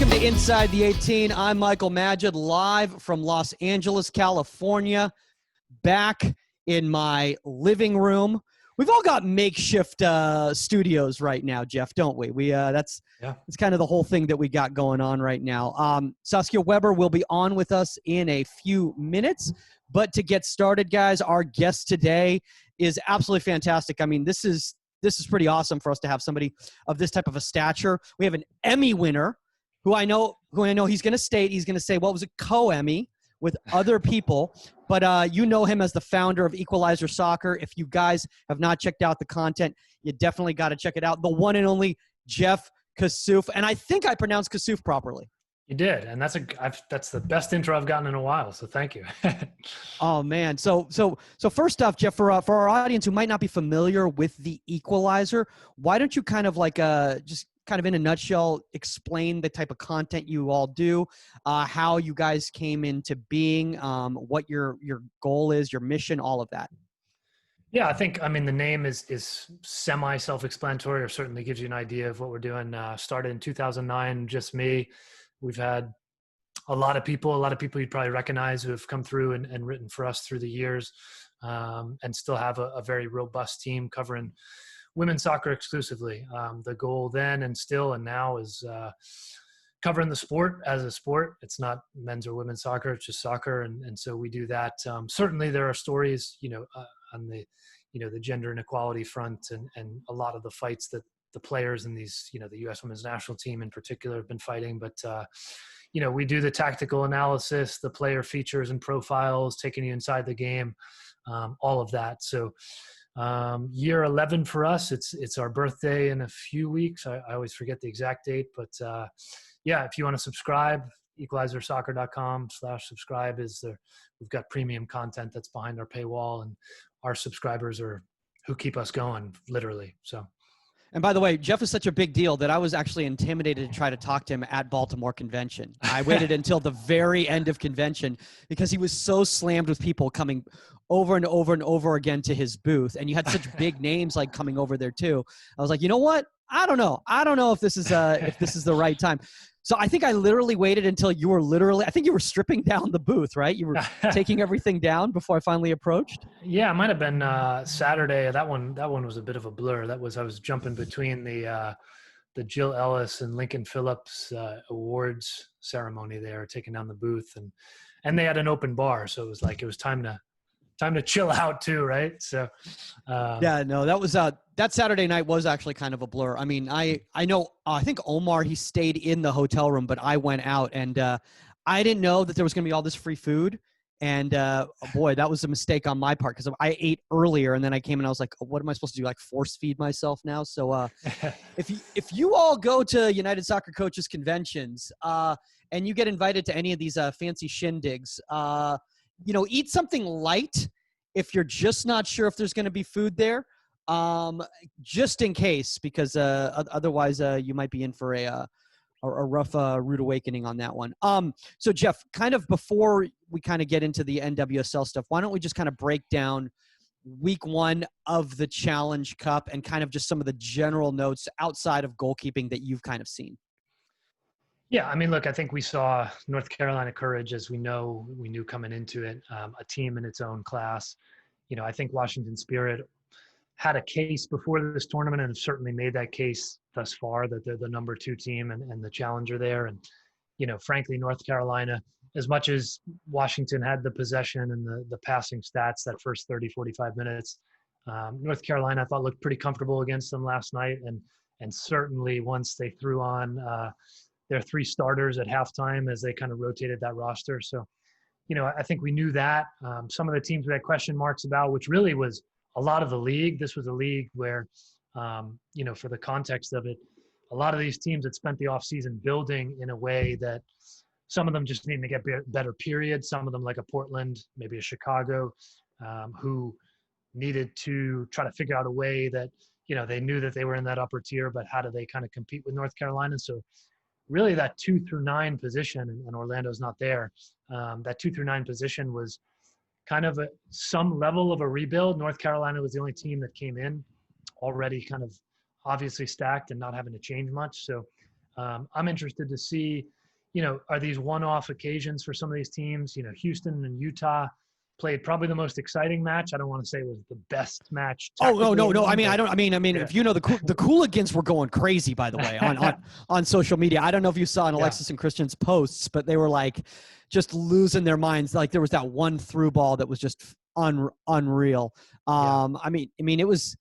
Welcome to Inside the 18. I'm Michael Magid, live from Los Angeles, California, back in my living room. We've all got makeshift studios right now, Jeff, don't we? That's kind of the whole thing that we got going on right now. Saskia Weber will be on with us in a few minutes, but to get started, guys, our guest today is absolutely fantastic. I mean, this is pretty awesome for us to have somebody of this type of a stature. We have an Emmy winner who I know he's going to say, well, it was a co-Emmy with other people, but you know him as the founder of Equalizer Soccer. If you guys have not checked out the content, you definitely got to check it out. The one and only Jeff Kassouf. And I think I pronounced Kassouf properly. You did, and that's the best intro I've gotten in a while, so thank you. Oh, man. So first off, Jeff, for our audience who might not be familiar with the Equalizer, why don't you kind of just kind of in a nutshell explain the type of content you all do, how you guys came into being, what your goal is, your mission, all of that. Yeah, I mean, the name is semi-self-explanatory, or certainly gives you an idea of what we're doing. Started in 2009, just me. We've had a lot of people you'd probably recognize who have come through and written for us through the years, and still have a very robust team covering women's soccer exclusively. The goal then and still and now is covering the sport as a sport. It's not men's or women's soccer, it's just soccer. And so we do that. Certainly there are stories, on the, the gender inequality front and a lot of the fights that the players in these, the U.S. women's national team in particular have been fighting. But, we do the tactical analysis, the player features and profiles, taking you inside the game, all of that. So year 11 for us, it's our birthday in a few weeks. I always forget the exact date, but if you want to subscribe, equalizersoccer.com/subscribe we've got premium content that's behind our paywall, and our subscribers are who keep us going, literally. So. And by the way, Jeff is such a big deal that I was actually intimidated to try to talk to him at Baltimore convention. I waited until the very end of convention because he was so slammed with people coming over and over and over again to his booth. And you had such big names like coming over there too. I was like, you know what? I don't know if this is the right time. So I think I literally waited until you were I think you were stripping down the booth, right? You were taking everything down before I finally approached. Yeah, it might've been Saturday. That one was a bit of a blur. I was jumping between the Jill Ellis and Lincoln Phillips awards ceremony there, taking down the booth, and they had an open bar. So it was time to chill out too, right? So that was that Saturday night was actually kind of a blur. I mean, I know I think Omar, he stayed in the hotel room, but I went out, and I didn't know that there was going to be all this free food. And boy, that was a mistake on my part, because I ate earlier and then I came and I was like, what am I supposed to do? Like force feed myself now? So if you all go to United Soccer Coaches conventions and you get invited to any of these fancy shindigs, eat something light if you're just not sure if there's going to be food there, just in case, because otherwise you might be in for a rough, rude awakening on that one. So Jeff, kind of before we kind of get into the NWSL stuff, why don't we just kind of break down week 1 of the Challenge Cup and kind of just some of the general notes outside of goalkeeping that you've kind of seen? Yeah, I mean, look, I think we saw North Carolina courage, as we knew coming into it, a team in its own class. I think Washington Spirit had a case before this tournament and have certainly made that case thus far that they're the number 2 team and the challenger there. And, frankly, North Carolina, as much as Washington had the possession and the passing stats that first 30, 45 minutes, North Carolina, I thought, looked pretty comfortable against them last night. And certainly once they threw on their 3 starters at halftime as they kind of rotated that roster. So, I think we knew that. Some of the teams we had question marks about, which really was a lot of the league. This was a league where, for the context of it, a lot of these teams had spent the offseason building in a way that some of them just needed to get better, period. Some of them, like a Portland, maybe a Chicago, who needed to try to figure out a way that, they knew that they were in that upper tier, but how do they kind of compete with North Carolina? So really that 2 through 9 position, and Orlando's not there, that 2 through 9 position was kind of some level of a rebuild. North Carolina was the only team that came in already kind of obviously stacked and not having to change much. So I'm interested to see, are these one-off occasions for some of these teams? Houston and Utah played probably the most exciting match. I don't want to say it was the best match. Oh, no. I mean, Yeah. if the Cooligans were going crazy, by the way, on social media. I don't know if you saw in Alexis and Christian's posts, but they were like just losing their minds. Like there was that one through ball that was just unreal. I mean, it was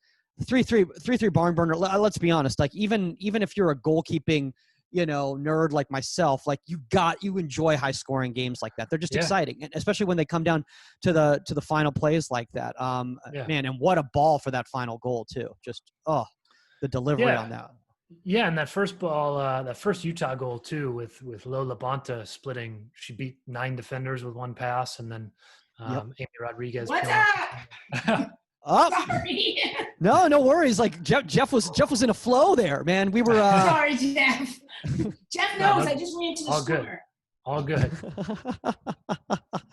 3-3 barn burner. Let's be honest. Like even if you're a goalkeeping, nerd like myself, like you enjoy high scoring games like that. They're just exciting, and especially when they come down to the final plays like that. Man, and what a ball for that final goal too. Just the delivery on that. Yeah, and that first ball, that first Utah goal too, with Lola Bonta splitting, she beat 9 defenders with one pass, and then Amy Rodriguez. What's up? Sorry. No worries. Like Jeff was in a flow there, man. We were. Sorry, Jeff. Jeff knows. I just ran to the store. All good.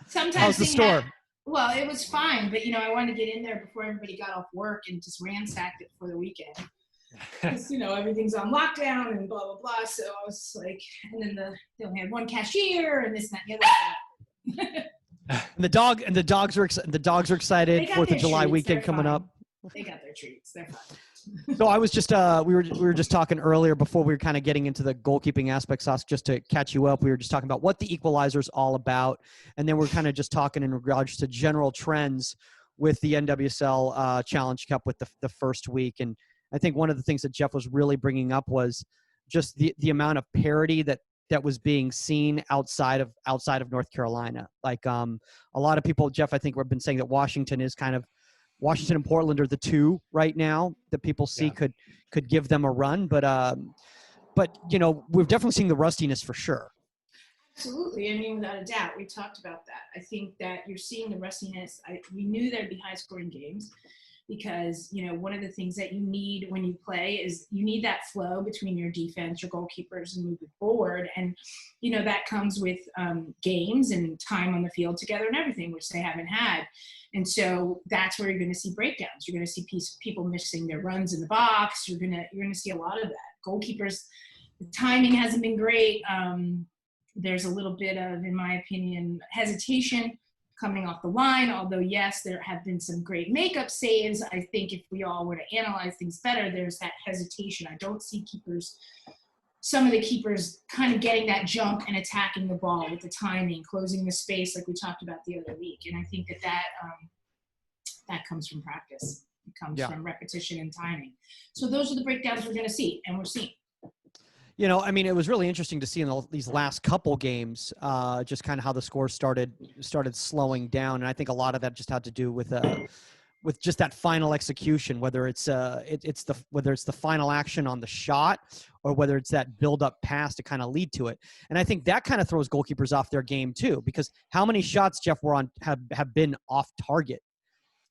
Sometimes how's the store? Well, it was fine, but I wanted to get in there before everybody got off work and just ransacked it for the weekend. Because everything's on lockdown and blah blah blah. So I was like, and then they only had one cashier and this and that and the other. And the dogs are excited. 4th of July weekend coming up. They got their treats. They're fine. So I was just we were just talking earlier before we were kind of getting into the goalkeeping aspects, Sauce, just to catch you up. We were just talking about what the Equalizer is all about, and then we're kind of just talking in regards to general trends with the NWSL Challenge Cup with the first week. And I think one of the things that Jeff was really bringing up was just the amount of parity that was being seen outside of North Carolina. Like a lot of people, Jeff, I think we've been saying that Washington and Portland are the two right now that people see could give them a run. But we've definitely seen the rustiness for sure. Absolutely. I mean, without a doubt, we talked about that. I think that you're seeing the rustiness. We knew there'd be high scoring games. Because, one of the things that you need when you play is you need that flow between your defense, your goalkeepers, and moving forward. And, that comes with games and time on the field together and everything, which they haven't had. And so that's where you're going to see breakdowns. You're going to see people missing their runs in the box. You're going to see a lot of that. Goalkeepers, the timing hasn't been great. There's a little bit of, in my opinion, hesitation coming off the line, although yes, there have been some great makeup saves. I think if we all were to analyze things better, there's that hesitation. I don't see some of the keepers kind of getting that jump and attacking the ball with the timing, closing the space like we talked about the other week. And I think that comes from practice. It comes from repetition and timing. So those are the breakdowns we're going to see, and we're seeing. It was really interesting to see in these last couple games, just kind of how the scores started slowing down, and I think a lot of that just had to do with just that final execution, whether it's the final action on the shot or whether it's that build-up pass to kind of lead to it. And I think that kind of throws goalkeepers off their game too, because how many shots, Jeff, have been off target,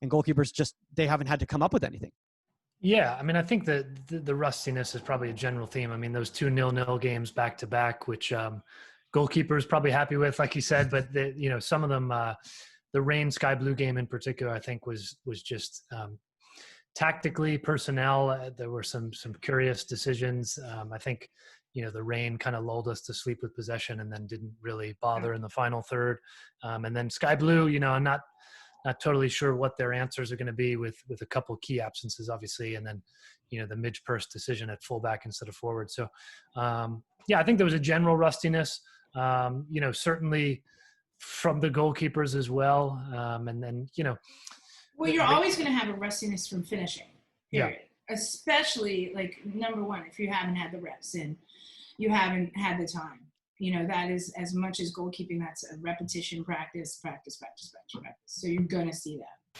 and goalkeepers they haven't had to come up with anything. Yeah, I think that the rustiness is probably a general theme. Those 2 0-0 games back to back, which goalkeeper is probably happy with, like you said, but some of them, the Reign Sky Blue game in particular, I think was just tactically, personnel. There were some curious decisions. I think the Reign kind of lulled us to sleep with possession and then didn't really bother in the final third. And then Sky Blue, I'm not totally sure what their answers are going to be with a couple key absences, obviously, and then the Midge Purse decision at fullback instead of forward. So I think there was a general rustiness, certainly from the goalkeepers as well, and then well, you're always going to have a rustiness from finishing, period. Especially like number one, if you haven't had the reps and you haven't had the time. That is, as much as goalkeeping, that's a repetition, practice. So you're going to see that.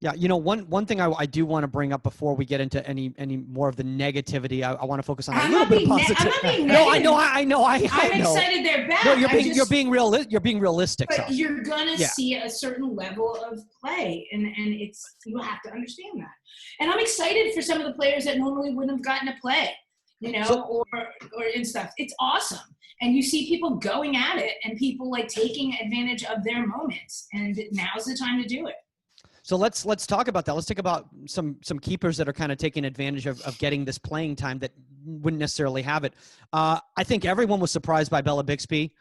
Yeah, one thing I do want to bring up before we get into any more of the negativity, I want to focus on a little bit of positivity. No, I know. I'm excited they're back. No, you're being realistic. But you're going to see a certain level of play, and you have to understand that. And I'm excited for some of the players that normally wouldn't have gotten to play, or and stuff. It's awesome. And you see people going at it and people like taking advantage of their moments, and now's the time to do it. So let's talk about that. Let's talk about some keepers that are kind of taking advantage of getting this playing time that wouldn't necessarily have it. I think everyone was surprised by Bella Bixby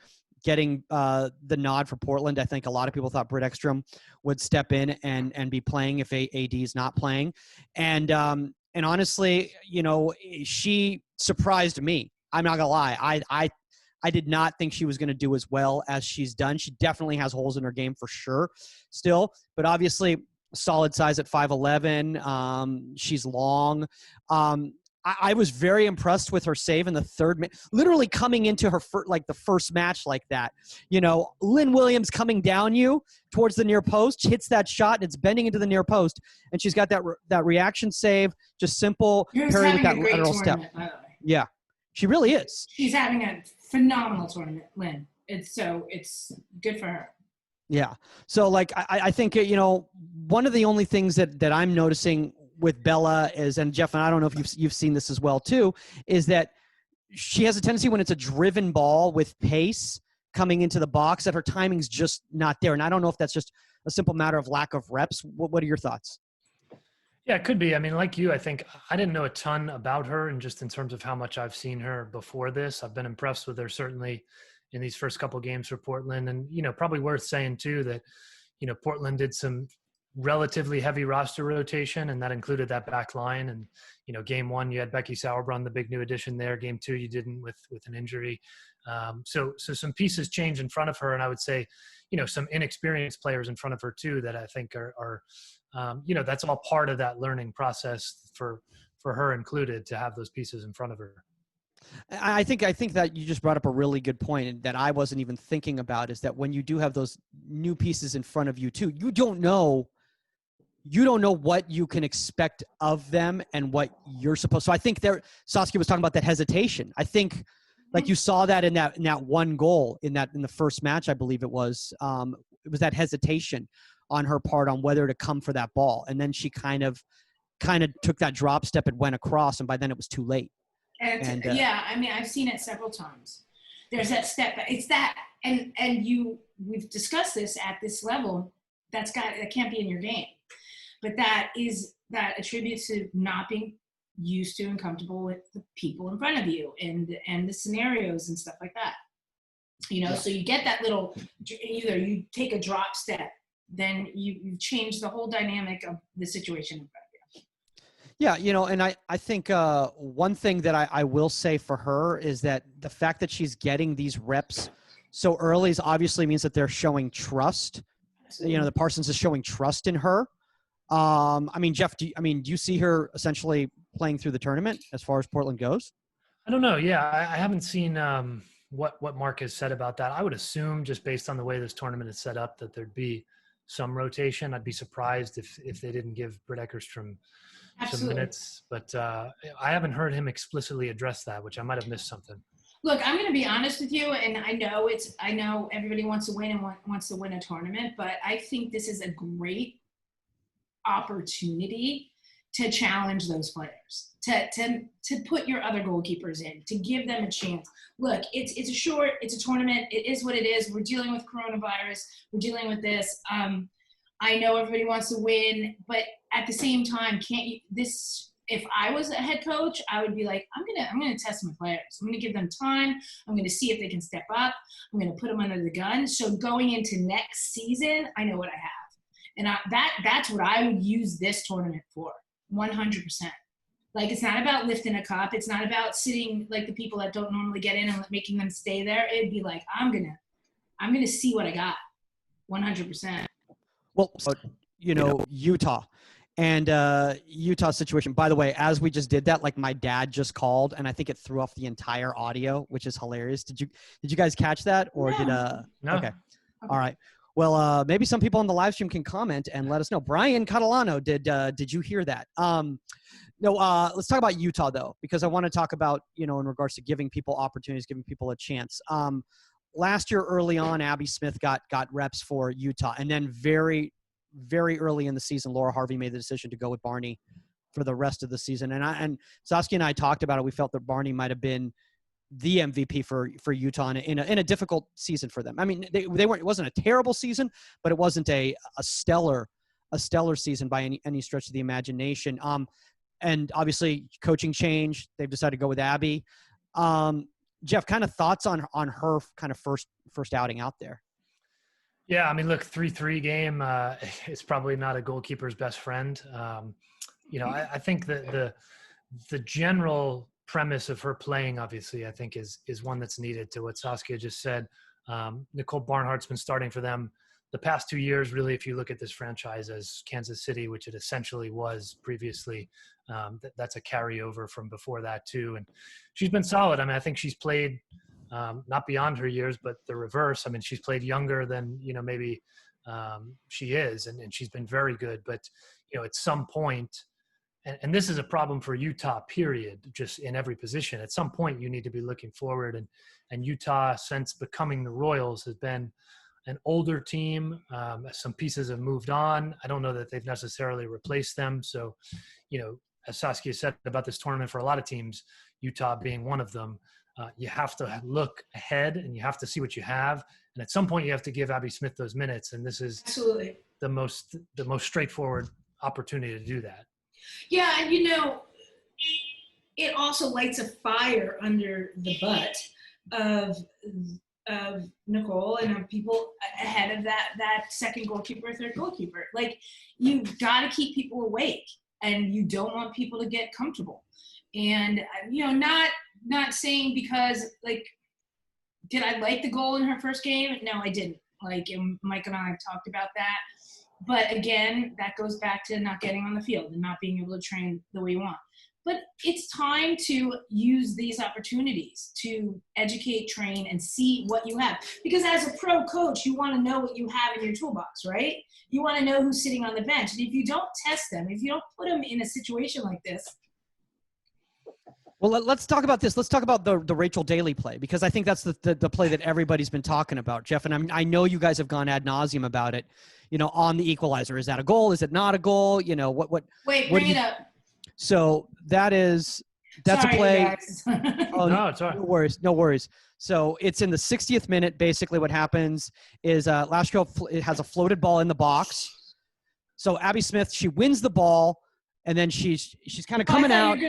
getting the nod for Portland. I think a lot of people thought Britt Ekstrom would step in and be playing if AD is not playing. And honestly, she surprised me. I'm not gonna lie. I did not think she was going to do as well as she's done. She definitely has holes in her game for sure still, but obviously solid size at 5'11". She's long. I was very impressed with her save in the third, literally coming into her the first match like that. Lynn Williams coming down you towards the near post, hits that shot, and it's bending into the near post, and she's got that reaction save, just simple parry with that lateral step. By the way. Yeah, she really is. She's having a phenomenal tournament, Lynn. It's good for her. Yeah. So I think, one of the only things that I'm noticing with Bella is, and Jeff, and I don't know if you've seen this as well too, is that she has a tendency when it's a driven ball with pace coming into the box that her timing's just not there. And I don't know if that's just a simple matter of lack of reps. What are your thoughts? Yeah, it could be. I mean, like you, I think I didn't know a ton about her, and just in terms of how much I've seen her before this, I've been impressed with her certainly in these first couple games for Portland. And, probably worth saying too that, Portland did some relatively heavy roster rotation, and that included that back line. And, game one, you had Becky Sauerbrunn, the big new addition there. Game two, you didn't with an injury. So some pieces change in front of her. And I would say, some inexperienced players in front of her too, that I think are that's all part of that learning process for her included, to have those pieces in front of her. I think that you just brought up a really good point that I wasn't even thinking about, is that when you do have those new pieces in front of you too, you don't know what you can expect of them and what you're supposed. So I think Saskia was talking about that hesitation. I think like you saw that in that one goal in the first match, I believe it was that hesitation on her part on whether to come for that ball. And then she kind of took that drop step and went across, and by then it was too late. And yeah, I mean, I've seen it several times. There's that step. It's that, and we've discussed this at this level. That can't be in your game, but that attributes to not being used to and comfortable with the people in front of you and the scenarios and stuff like that. So you get that little, either you take a drop step, then you change the whole dynamic of the situation in front of you. Yeah, and I think one thing that I will say for her is that the fact that she's getting these reps so early obviously means that they're showing trust. Absolutely. The Parsons is showing trust in her. I mean, Jeff, do you see her essentially playing through the tournament as far as Portland goes? I don't know. Yeah, I haven't seen what Mark has said about that. I would assume, just based on the way this tournament is set up, that there'd be some rotation. I'd be surprised if they didn't give Britt Ekstrom some minutes, but I haven't heard him explicitly address that, which I might have missed something. Look, I'm going to be honest with you, and I know everybody wants to win and wants to win a tournament, but I think this is a great opportunity to challenge those players, to put your other goalkeepers in, to give them a chance. Look, it's a tournament. It is what it is. We're dealing with coronavirus. We're dealing with this. I know everybody wants to win, but at the same time, if I was a head coach, I would be like, I'm gonna test my players. I'm gonna give them time. I'm gonna see if they can step up. I'm gonna put them under the gun. So going into next season, I know what I have, and that's what I would use this tournament for, 100%. Like, it's not about lifting a cup. It's not about sitting like the people that don't normally get in and making them stay there. It'd be like, I'm gonna see what I got, 100%. Well, Utah and Utah situation. By the way, as we just did that, like my dad just called, and I think it threw off the entire audio, which is hilarious. Did you guys catch that, or No. Okay, all right. Well, maybe some people on the live stream can comment and let us know. Brian Catalano, did you hear that? No. Let's talk about Utah though, because I want to talk about in regards to giving people opportunities, giving people a chance. Last year, early on, Abby Smith got reps for Utah, and then very, very early in the season, Laura Harvey made the decision to go with Barney for the rest of the season. And Saskia and I talked about it. We felt that Barney might have been the MVP for Utah in a difficult season for them. I mean, they weren't. It wasn't a terrible season, but it wasn't a stellar season by any stretch of the imagination. and obviously coaching change. They've decided to go with Abby. Jeff, kind of thoughts on her kind of first outing out there. Yeah, I mean, look, 3-3 game is probably not a goalkeeper's best friend. I think that the general premise of her playing, obviously, I think is one that's needed to what Saskia just said. Nicole Barnhart's been starting for them the past 2 years. Really, if you look at this franchise as Kansas City, which it essentially was previously, that's a carryover from before that too. And she's been solid. I mean, I think she's played not beyond her years, but the reverse. I mean, she's played younger than, maybe she is, and she's been very good. But, at some point, and this is a problem for Utah, period, just in every position. At some point, you need to be looking forward. And Utah, since becoming the Royals, has been an older team. Some pieces have moved on. I don't know that they've necessarily replaced them. So, as Saskia said about this tournament, for a lot of teams, Utah being one of them, you have to look ahead and you have to see what you have. And at some point, you have to give Abby Smith those minutes. And this is Absolutely the most straightforward opportunity to do that. Yeah, and it also lights a fire under the butt of Nicole and of people ahead of that second goalkeeper, third goalkeeper. Like, you've got to keep people awake, and you don't want people to get comfortable. And not saying because, like, did I like the goal in her first game? No, I didn't. Like, and Mike and I have talked about that. But again, that goes back to not getting on the field and not being able to train the way you want. But it's time to use these opportunities to educate, train, and see what you have. Because as a pro coach, you want to know what you have in your toolbox, right? You want to know who's sitting on the bench. And if you don't test them, if you don't put them in a situation like this. Well, let's talk about this. Let's talk about the Rachel Daly play, because I think that's the play that everybody's been talking about, Jeff. And I know you guys have gone ad nauseum about it, on the equalizer. Is that a goal? Is it not a goal? What? Wait, bring it up. So that's Sorry, a play. Guys. Oh, no, it's all right. No worries. So it's in the 60th minute. Basically what happens is Lashko has a floated ball in the box. So Abby Smith, she wins the ball, and then she's kind of coming out. Do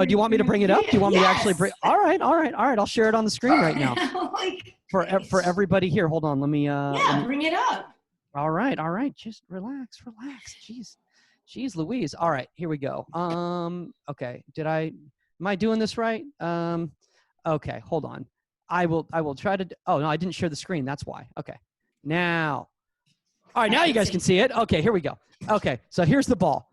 you want me to bring it up? Do you want me to actually bring? All right. I'll share it on the screen right now for everybody here. Hold on. Let me. Bring it up. All right. Just relax. Jeez Louise. All right, here we go. Okay. Am I doing this right? Okay, hold on. I will try to, oh no, I didn't share the screen. That's why. Okay. Now. All right, now you guys can see it. Okay, here we go. Okay, so here's the ball.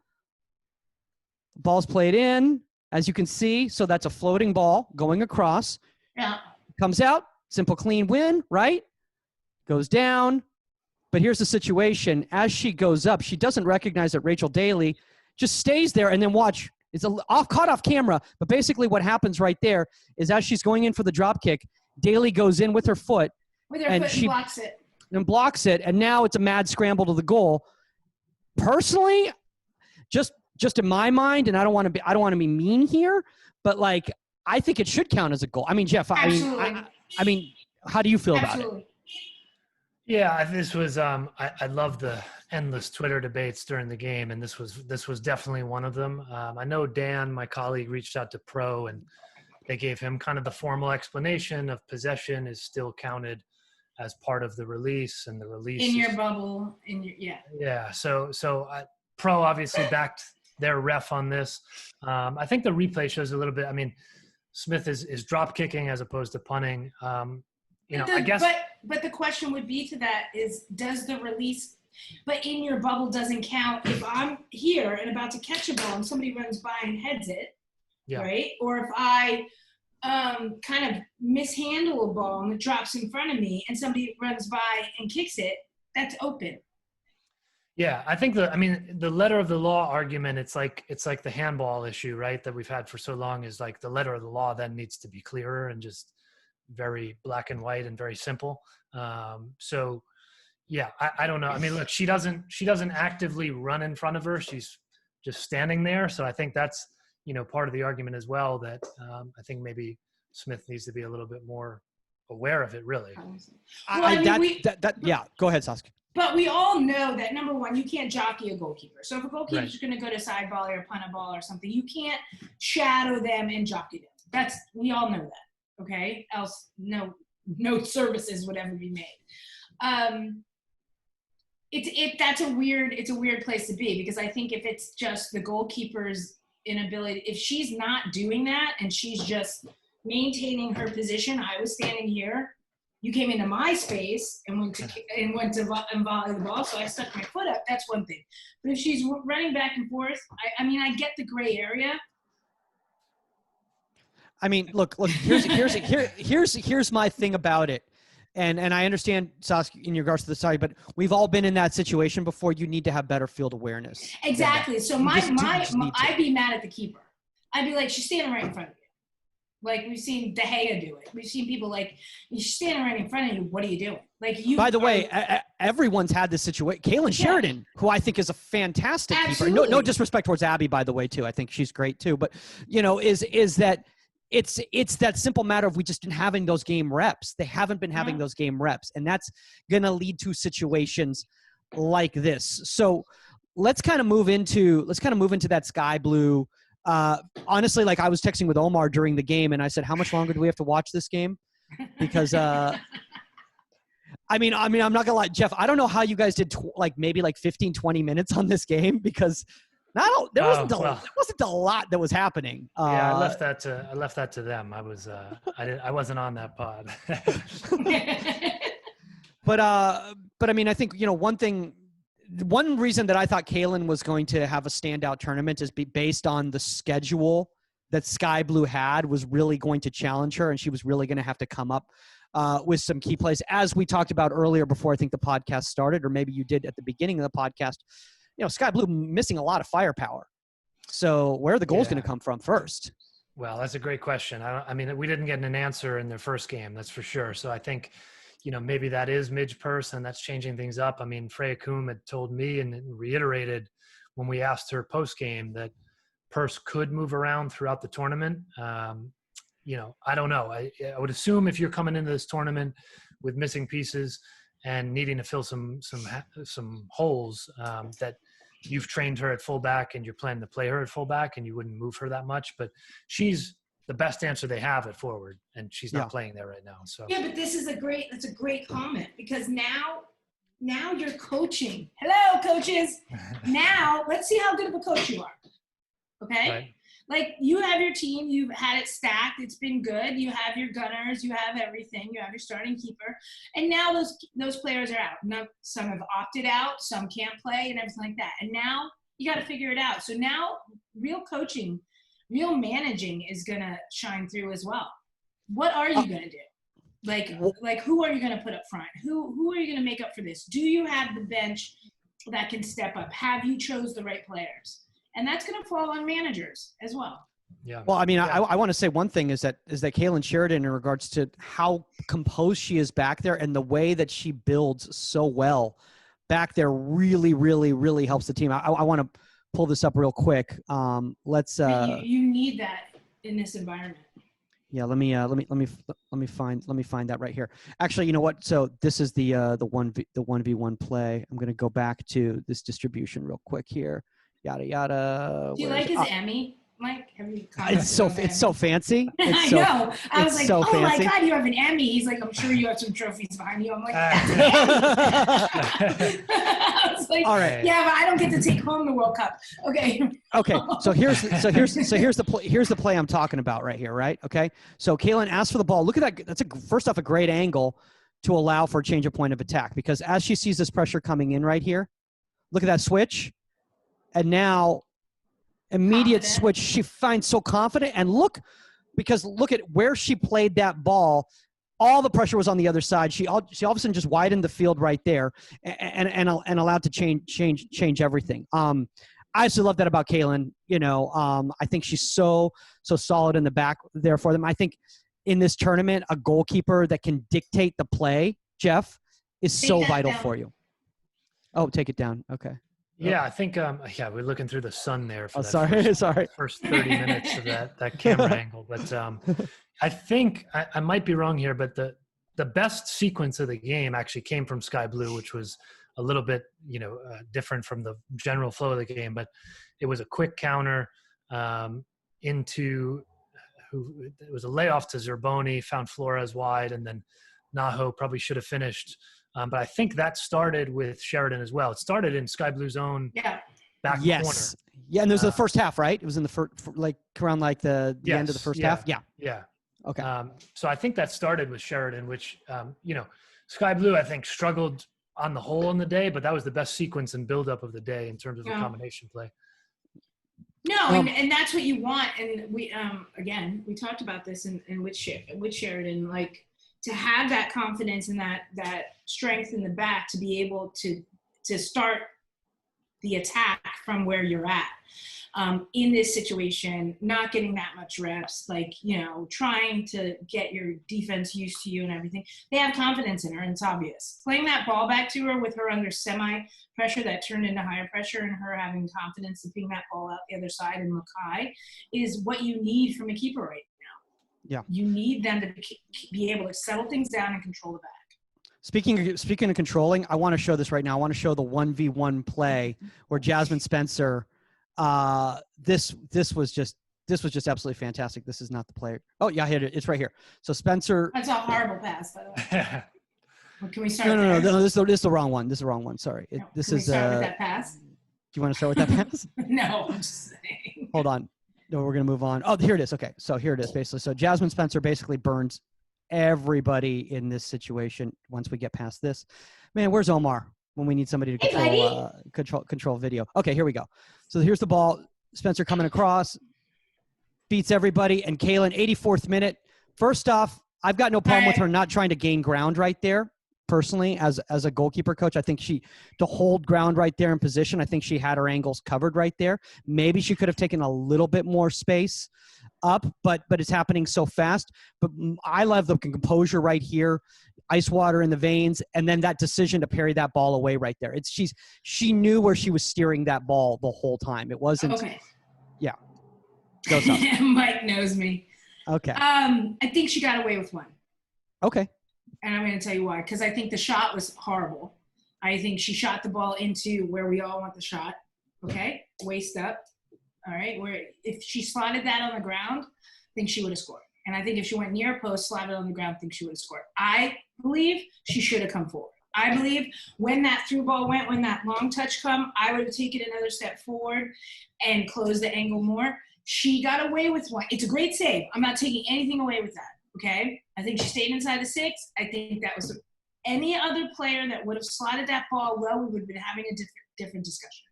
Ball's played in, as you can see. So that's a floating ball going across. Yeah. Comes out, simple, clean win, right? Goes down. But here's the situation. As she goes up, she doesn't recognize that Rachel Daly just stays there, and then watch. It's caught off camera, but basically what happens right there is as she's going in for the drop kick, Daly goes in with her foot. And blocks it. And blocks it, and now it's a mad scramble to the goal. Personally, just in my mind, and I don't want to be mean here, but like I think it should count as a goal. I mean, Jeff, I mean, how do you feel about it? Yeah, this was I love the endless Twitter debates during the game, and this was definitely one of them. I know Dan, my colleague, reached out to Pro, and they gave him kind of the formal explanation of possession is still counted as part of the release, and the release in your bubble, yeah. So Pro obviously backed their ref on this. I think the replay shows a little bit. I mean, Smith is drop kicking as opposed to punting. I guess. But the question would be to that is, does the release, but in your bubble doesn't count if I'm here and about to catch a ball and somebody runs by and heads it, right? Or if I kind of mishandle a ball and it drops in front of me and somebody runs by and kicks it, that's open. Yeah, I think the letter of the law argument, it's like the handball issue, right? That we've had for so long is like the letter of the law then needs to be clearer and just very black and white and very simple. So yeah, I don't know. I mean, look, she doesn't actively run in front of her. She's just standing there. So I think that's, part of the argument as well, that I think maybe Smith needs to be a little bit more aware of it, really. Yeah, go ahead, Saskia. But we all know that, number one, you can't jockey a goalkeeper. So if a goalkeeper is going to go to side volley or punt a ball or something, you can't shadow them and jockey them. We all know that, okay? Else no services would ever be made. It's a weird place to be, because I think if it's just the goalkeeper's inability, if she's not doing that and she's just maintaining her position, I was standing here. You came into my space and went to volley the ball, so I stuck my foot up. That's one thing. But if she's running back and forth, I mean, I get the gray area. I mean, look. Here's my thing about it, and I understand, Saskia, in regards to the side, but we've all been in that situation before. You need to have better field awareness. Exactly. So I'd be mad at the keeper. I'd be like, she's standing right in front of you. Like, we've seen De Gea do it. We've seen people like, you're standing right in front of you. What are you doing? Like, you. By the way, everyone's had this situation. Kaylin Sheridan, who I think is a fantastic keeper. No disrespect towards Abby, by the way, too. I think she's great too. But is that it's that simple matter of we just been having those game reps. They haven't been having those game reps, and that's gonna lead to situations like this. So let's kind of move into that sky blue. Honestly, like, I was texting with Omar during the game, and I said, how much longer do we have to watch this game? Because, I mean, I'm not gonna lie, Jeff, I don't know how you guys did maybe 15, 20 minutes on this game, because there wasn't a lot that was happening. Yeah, I left that to them. I wasn't on that pod. But I mean, I think, one reason that I thought Kaylin was going to have a standout tournament is based on the schedule that Sky Blue had was really going to challenge her, and she was really going to have to come up with some key plays. As we talked about earlier before I think the podcast started, or maybe you did at the beginning of the podcast, Sky Blue missing a lot of firepower. So where are the goals going to come from first? Well, that's a great question. I mean, we didn't get an answer in their first game, that's for sure. So I think, maybe that is Midge Purse, and that's changing things up. I mean, Freya Coombe had told me and reiterated when we asked her post-game that Purse could move around throughout the tournament. I don't know. I would assume if you're coming into this tournament with missing pieces and needing to fill some holes, that you've trained her at fullback and you're planning to play her at fullback, and you wouldn't move her that much. But she's the best answer they have at forward, and she's not playing there right now. So yeah, but that's a great comment, because now you're coaching. Hello, coaches. Now let's see how good of a coach you are. Okay. Right. Like, you have your team, you've had it stacked, it's been good. You have your gunners, you have everything, you have your starting keeper, and now those players are out. Now, some have opted out, some can't play, and everything like that. And now you got to figure it out. So now real coaching, real managing is going to shine through as well. What are you going to do? Like who are you going to put up front? Who are you going to make up for this? Do you have the bench that can step up? Have you chose the right players? And that's going to fall on managers as well. Yeah. Well, I mean, I want to say one thing is that Kaylin Sheridan, in regards to how composed she is back there and the way that she builds so well back there, really, really, really helps the team. I want to pull this up real quick. Let's. You need that in this environment. Yeah. Let me find that right here. Actually, you know what? So this is the 1v1 play. I'm going to go back to this distribution real quick here. Yada yada. Do you like his Emmy, Mike? Have you it's so fancy. I know. I was like, oh my God, you have an Emmy. He's like, I'm sure you have some trophies behind you. I'm like, that's an Emmy. I was like, all right. Yeah, but I don't get to take home the World Cup. Okay. Okay. So here's the play I'm talking about right here, right? Okay. So Kaylin asks for the ball. Look at that. That's first off a great angle to allow for a change of point of attack, because as she sees this pressure coming in right here, look at that switch. And now, immediate switch. She finds so confident, and look at where she played that ball. All the pressure was on the other side. She all of a sudden just widened the field right there, and allowed to change everything. I also love that about Kaylin. I think she's so solid in the back there for them. I think in this tournament, a goalkeeper that can dictate the play, Jeff, is so vital for you. Oh, take it down. Okay. Yeah, I think, we're looking through the sun there for first 30 minutes of that camera angle. But I think, I might be wrong here, but the best sequence of the game actually came from Sky Blue, which was a little bit, different from the general flow of the game. But it was a quick counter into it was a layoff to Zerboni, found Flores wide, and then Naho probably should have finished. But I think that started with Sheridan as well. It started in Sky Blue's own back corner. Yeah, and there's the first half, right? It was in the first, around the end of the first half. Yeah. Okay. So I think that started with Sheridan, which, Sky Blue, I think, struggled on the whole in the day, but that was the best sequence and buildup of the day in terms of the combination play. No, and that's what you want. And we, again, we talked about this in with Sheridan, to have that confidence and that strength in the back to be able to start the attack from where you're at. In this situation, not getting that much reps, trying to get your defense used to you and everything. They have confidence in her, and it's obvious. Playing that ball back to her with her under semi-pressure that turned into higher pressure and her having confidence to ping that ball out the other side and Mackay is what you need from a keeper right now. Yeah. You need them to be able to settle things down and control the back. Speaking of controlling, I want to show this right now. I want to show the 1v1 play where Jasmine Spencer – this was just absolutely fantastic. This is not the player. Oh yeah, here it's right here. So Spencer. That's a horrible pass, by the way. Well, can we start? No. This is the wrong one. This is the wrong one. Sorry. Can we start with that pass? Do you want to start with that pass? No, I'm just saying. Hold on. No, we're gonna move on. Oh, here it is. Okay, so here it is basically. So Jasmine Spencer basically burns everybody in this situation. Once we get past this, man, where's Omar? When we need somebody to control video. Okay, here we go. So here's the ball. Spencer coming across, beats everybody, and Kaylin, 84th minute. First off, I've got no problem with her not trying to gain ground right there. Personally, as a goalkeeper coach, I think to hold ground right there in position, I think she had her angles covered right there. Maybe she could have taken a little bit more space up, but it's happening so fast. But I love the composure right here. Ice water in the veins, and then that decision to parry that ball away right there. She knew where she was steering that ball the whole time. It wasn't. Okay. Yeah. Go stop. Mike knows me. Okay. I think she got away with one. Okay. And I'm going to tell you why. Because I think the shot was horrible. I think she shot the ball into where we all want the shot. Okay. Waist up. All right. Where if she slotted that on the ground, I think she would have scored. And I think if she went near post, slotted on the ground, I think she would have scored. I believe she should have come forward. I believe when that through ball went, when that long touch come, I would have taken another step forward and closed the angle more. She got away with one. It's a great save. I'm not taking anything away with that, okay? I think she stayed inside the 6. I think that was any other player that would have slotted that ball low, we would have been having a different discussion.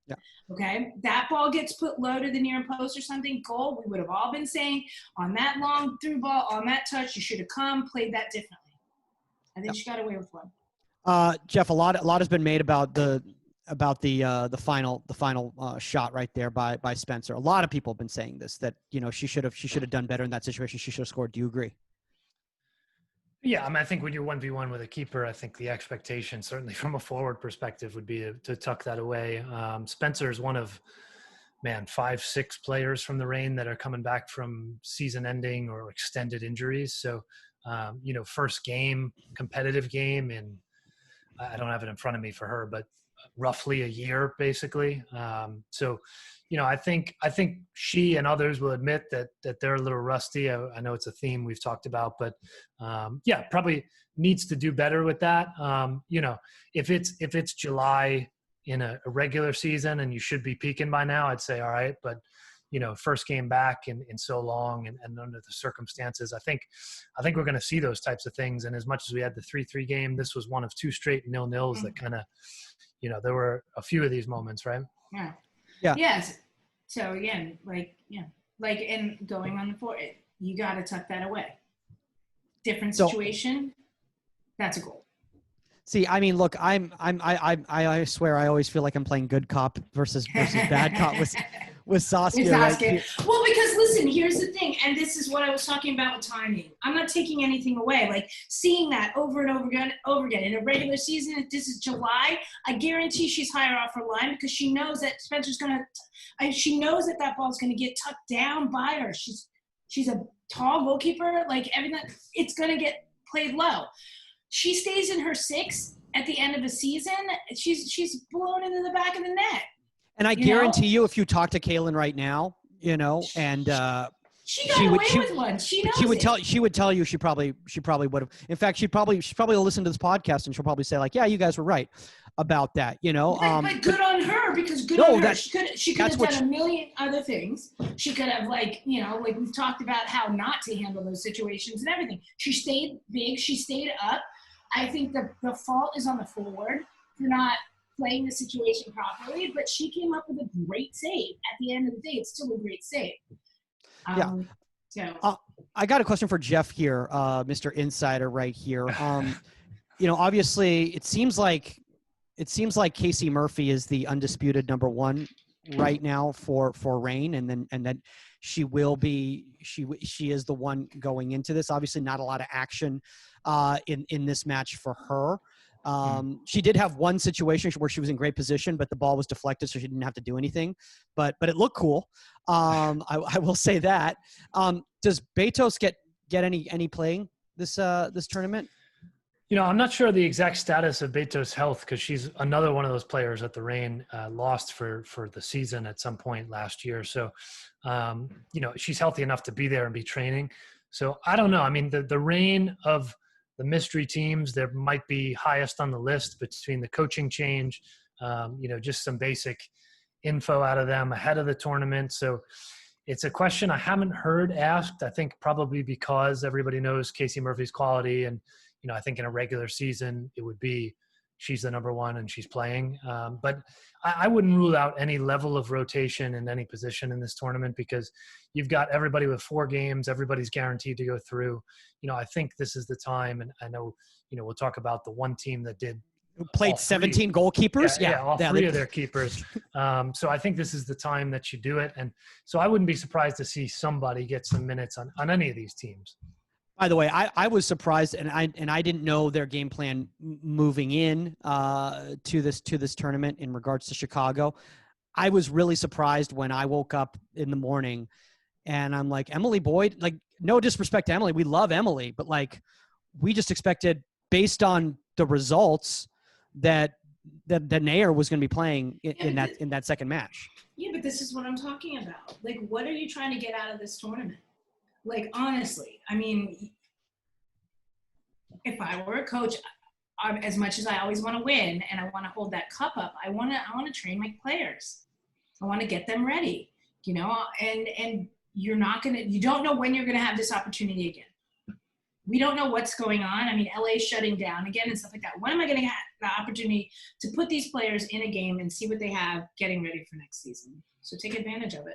Yeah. Okay, that ball gets put low to the near post or something, goal. We would have all been saying on that long through ball, on that touch, you should have played that differently. I think she got away with one. Jeff, a lot has been made about the final shot right there by Spencer. A lot of people have been saying this, that she should have done better in that situation. She should have scored. Do you agree? Yeah, I think when you're 1v1 with a keeper, I think the expectation, certainly from a forward perspective, would be to tuck that away. Spencer is one of, 5-6 players from the Reign that are coming back from season-ending or extended injuries. So, first game, competitive game, and I don't have it in front of me for her, but roughly a year, basically. I think she and others will admit that they're a little rusty. I know it's a theme we've talked about, but probably needs to do better with that. If it's July in a regular season and you should be peaking by now, I'd say all right. But first game back in so long and under the circumstances, I think we're going to see those types of things. And as much as we had the 3-3 game, this was one of 2 straight 0-0s that kind of, there were a few of these moments, right? Yeah. Yeah. Yes. So again, and going on the floor, you got to tuck that away. Different situation. That's a goal. See, look, I swear I always feel like I'm playing good cop versus bad cop with Saskia. Right here. Well, because listen, here's the thing, and this is what I was talking about with timing. I'm not taking anything away. Seeing that over and over again in a regular season, if this is July, I guarantee she's higher off her line because she knows that Spencer's she knows that ball's gonna get tucked down by her. She's a tall goalkeeper. Everything, it's gonna get played low. She stays in her 6 at the end of the season, she's blown into the back of the net. And I guarantee you, if you talk to Kaylin right now, and she got away with one. She knows she would tell you she probably would have. In fact, she'd probably listen to this podcast and she'll probably say like, yeah, you guys were right about that. But good on her, because good on her. She could have done a million other things. She could have like we've talked about how not to handle those situations and everything. She stayed big. She stayed up. I think the fault is on the forward for not playing the situation properly, but she came up with a great save. At the end of the day, it's still a great save. I got a question for Jeff here, Mr. Insider right here. Obviously it seems like Casey Murphy is the undisputed number one right now for Reign, and then she is the one going into this. Obviously not a lot of action in this match for her. She did have one situation where she was in great position, but the ball was deflected, so she didn't have to do anything. But it looked cool. I will say that. Does Betos get any playing this tournament? I'm not sure the exact status of Betos' health, because she's another one of those players that the Reign lost for the season at some point last year. So, she's healthy enough to be there and be training. So I don't know. I mean, the Reign of the mystery teams, there might be highest on the list between the coaching change, just some basic info out of them ahead of the tournament. So it's a question I haven't heard asked. I think probably because everybody knows Casey Murphy's quality, and I think in a regular season it would be she's the number one and she's playing. But I wouldn't rule out any level of rotation in any position in this tournament, because you've got everybody with 4 games. Everybody's guaranteed to go through. I think this is the time. And I know, we'll talk about the one team that played 17 goalkeepers. Yeah, all three of their keepers. So I think this is the time that you do it. And so I wouldn't be surprised to see somebody get some minutes on any of these teams. By the way, I was surprised, and I didn't know their game plan moving in to this tournament in regards to Chicago. I was really surprised when I woke up in the morning, and I'm like, Emily Boyd. Like, no disrespect to Emily, we love Emily, but like, we just expected, based on the results, that Nair was going to be playing in that second match. Yeah, but this is what I'm talking about. Like, what are you trying to get out of this tournament? Like, honestly, I mean, if I were a coach, as much as I always want to win and I want to hold that cup up, I want to train my players. I want to get them ready, and you don't know when you're going to have this opportunity again. We don't know what's going on. I mean, LA's shutting down again and stuff like that. When am I going to have the opportunity to put these players in a game and see what they have getting ready for next season? So take advantage of it.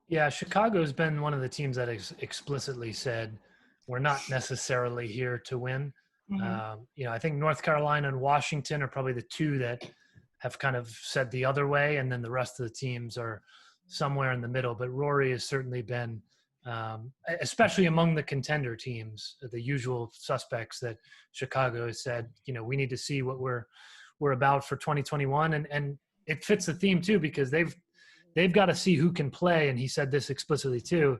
Yeah, Chicago's been one of the teams that explicitly said, we're not necessarily here to win. Mm-hmm. I think North Carolina and Washington are probably the two that have kind of said the other way, and then the rest of the teams are somewhere in the middle. But Rory has certainly been, especially among the contender teams, the usual suspects that Chicago has said, we need to see what we're about for 2021. And it fits the theme too, because they've got to see who can play. And he said this explicitly too.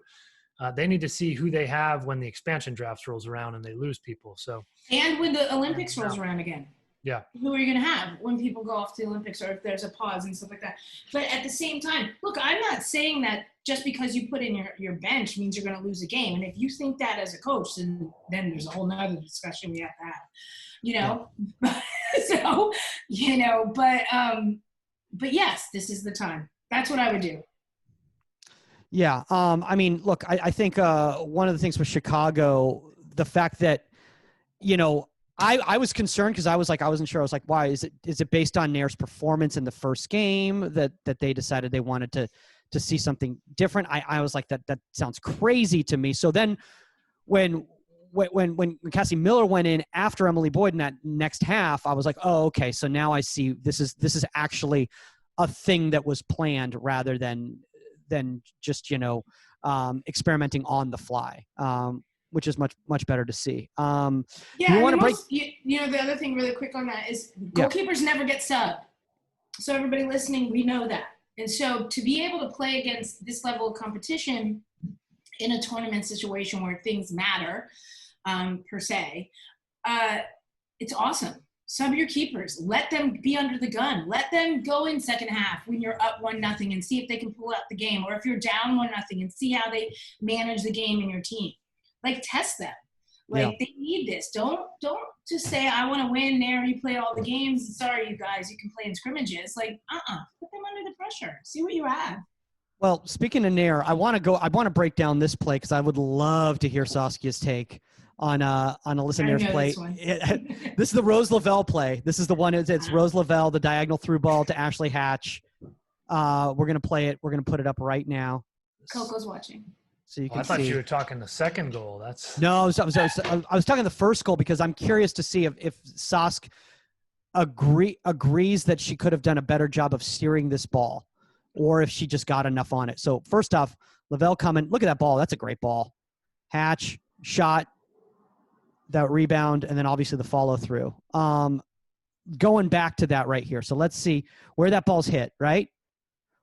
They need to see who they have when the expansion draft rolls around and they lose people. So, and when the Olympics rolls around again. Yeah. Who are you going to have when people go off to the Olympics, or if there's a pause and stuff like that? But at the same time, look, I'm not saying that just because you put in your bench means you're going to lose a game. And if you think that as a coach, then there's a whole nother discussion we have to have, So, but yes, this is the time. That's what I would do. Yeah. I mean, look, I think one of the things with Chicago, the fact that, I was concerned because I wasn't sure. I was like, why is it based on Nair's performance in the first game that they decided they wanted to see something different? I was like, that sounds crazy to me. So then when Cassie Miller went in after Emily Boyd in that next half, I was like, oh, okay. So now I see this is actually a thing that was planned rather than just, experimenting on the fly, which is much, much better to see. The other thing really quick on that is goalkeepers never get subbed. So everybody listening, we know that. And so to be able to play against this level of competition in a tournament situation where things matter, per se, it's awesome. Sub your keepers. Let them be under the gun. Let them go in second half when you're up 1-0 and see if they can pull out the game. Or if you're down 1-0 and see how they manage the game in your team. Like, test them. Like, they need this. Don't just say, I want to win there. You play all the games. Sorry, you guys. You can play in scrimmages. Like, put them under the pressure. See what you have. Well, speaking of Nair, I want to break down this play because I would love to hear Saskia's take on Alyssa Nair's play. This is the Rose Lavelle play. This is the one. It's Rose Lavelle, the diagonal through ball to Ashley Hatch. We're going to play it. We're going to put it up right now. Coco's watching. So you can I thought see. you were talking the second goal. No, I was talking the first goal because I'm curious to see if Sask agrees that she could have done a better job of steering this ball, or if she just got enough on it. So first off, Lavelle coming. Look at that ball. That's a great ball. Hatch shot, that rebound, and then obviously the follow through. Going back to that right here. So let's see where that ball's hit. Right.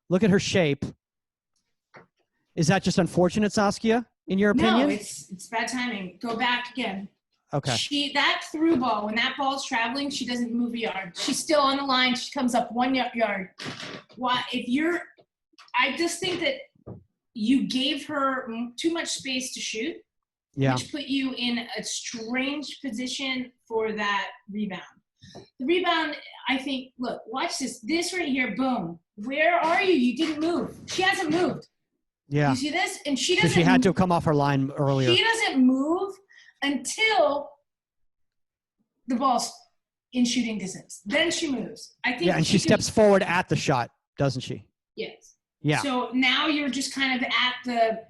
Look at her shape. Is that just unfortunate, Saskia, in your opinion? No, it's bad timing. Go back again. Okay. That through ball, when that ball's traveling, she doesn't move a yard. She's still on the line. She comes up 1 yard. Why? I just think that you gave her too much space to shoot, which put you in a strange position for that rebound. The rebound, I think, look, watch this. This right here, boom. Where are you? You didn't move. She hasn't moved. Yeah. You see this? And she doesn't. So she had to come off her line earlier. She doesn't move until the ball's in shooting distance. Then she moves. I think. Yeah, and she steps forward at the shot, doesn't she? Yes. Yeah. So now you're just kind of at the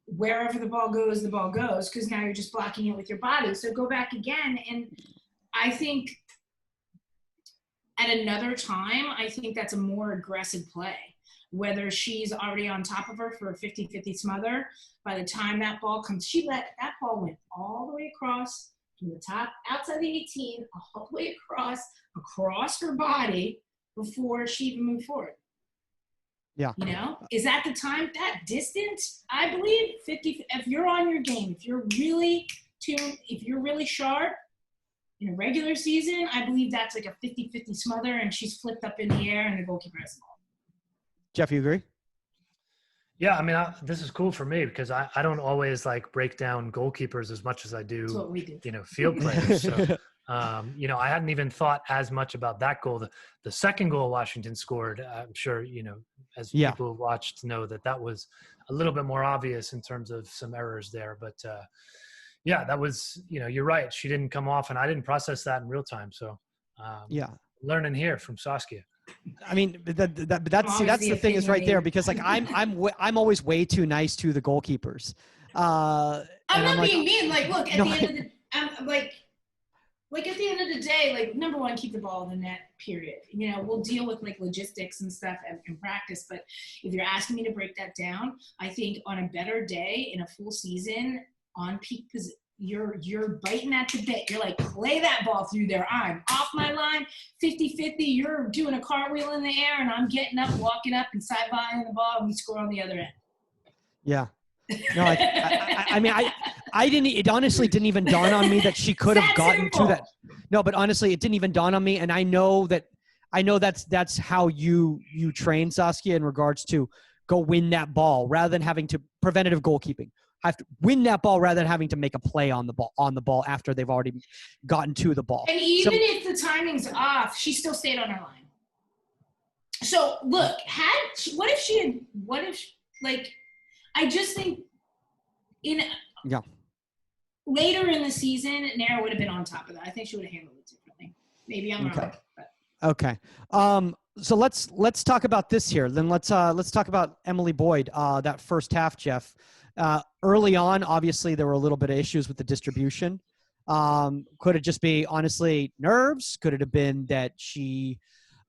wherever the ball goes, because now you're just blocking it with your body. So go back again, and I think at another time, I think that's a more aggressive play. Whether she's already on top of her for a 50-50 smother, by the time that ball comes, that ball went all the way across from the top, outside the 18, all the way across her body before she even moved forward. Yeah. You know, is that the time, that distance? I believe 50, if you're on your game, if you're really tuned, if you're really sharp in a regular season, I believe that's like a 50-50 smother and she's flipped up in the air and the goalkeeper has the ball. Jeff, you agree? Yeah, I mean, this is cool for me because I don't always like break down goalkeepers as much as I do, field players. So, I hadn't even thought as much about that goal. The second goal Washington scored, I'm sure, as people who watched know that was a little bit more obvious in terms of some errors there. But that was, you're right. She didn't come off and I didn't process that in real time. So learning here from Saskia. I mean, that's the thing is right there because like I'm always way too nice to the goalkeepers. I'm not being mean. Like, look, at the end of the, at the end of the day, like, number one, keep the ball in the net. Period. We'll deal with like logistics and stuff in practice. But if you're asking me to break that down, I think on a better day in a full season on peak position. You're biting at the bit. You're like, play that ball through there. I'm off my line, 50-50. You're doing a cartwheel in the air, and I'm getting up, walking up, and side-buying the ball, and we score on the other end. Yeah. No, I mean, I didn't. It honestly didn't even dawn on me that she could have gotten to that. No, but honestly, it didn't even dawn on me, and I know that's how you train, Saskia, in regards to go win that ball rather than having to preventative goalkeeping. Have to win that ball rather than having to make a play on the ball after they've already gotten to the ball. And even if the timing's off, she still stayed on her line. So look, I just think later in the season, Nair would have been on top of that. I think she would have handled it differently. Maybe I'm wrong. But. Okay. So let's talk about this here. Then let's talk about Emily Boyd. That first half, Jeff. Early on, obviously, there were a little bit of issues with the distribution. Could it just be, honestly, nerves? Could it have been that she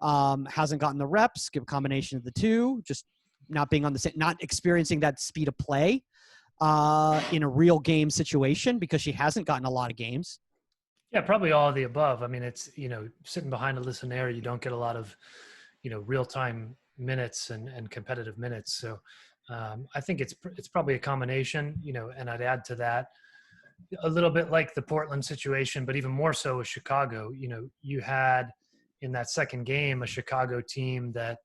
hasn't gotten the reps, a combination of the two, just not being on the not experiencing that speed of play in a real game situation because she hasn't gotten a lot of games? Yeah, probably all of the above. I mean, it's, sitting behind a listener, you don't get a lot of, real-time minutes and competitive minutes. So I think it's probably a combination, and I'd add to that, a little bit like the Portland situation, but even more so with Chicago. You had in that second game a Chicago team that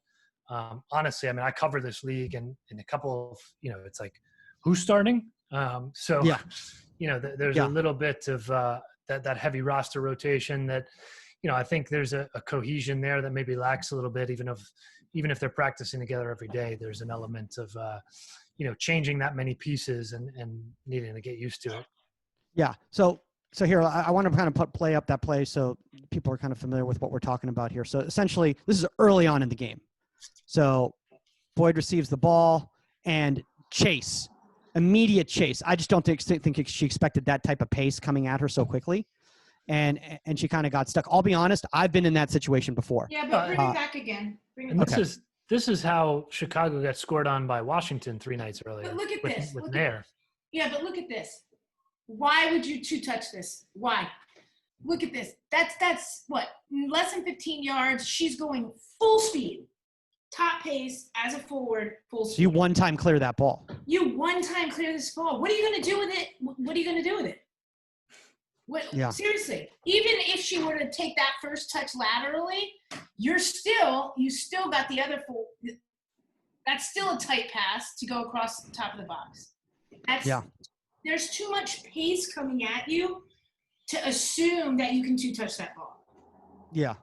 honestly, I mean, I cover this league, and in a couple of, it's like, who's starting? Yeah. There's a little bit of that heavy roster rotation that, I think there's a cohesion there that maybe lacks a little bit, even if they're practicing together every day. There's an element of changing that many pieces and needing to get used to it. Yeah. So here, I want to kind of play up that play so people are kind of familiar with what we're talking about here. So essentially, this is early on in the game. So Boyd receives the ball and immediate chase. I just don't think she expected that type of pace coming at her so quickly. And she kind of got stuck. I'll be honest, I've been in that situation before. Yeah, but bring it back again. This is how Chicago got scored on by Washington 3 nights earlier. But look at this. With Nair. Yeah, but look at this. Why would you two-touch this? Why? Look at this. That's what? Less than 15 yards. She's going full speed. Top pace as a forward, full speed. You one-time clear that ball. You one-time clear this ball. What are you going to do with it? What are you going to do with it? Seriously, even if she were to take that first touch laterally, you still got the other full. That's still a tight pass to go across the top of the box. There's too much pace coming at you to assume that you can two-touch that ball. Yeah.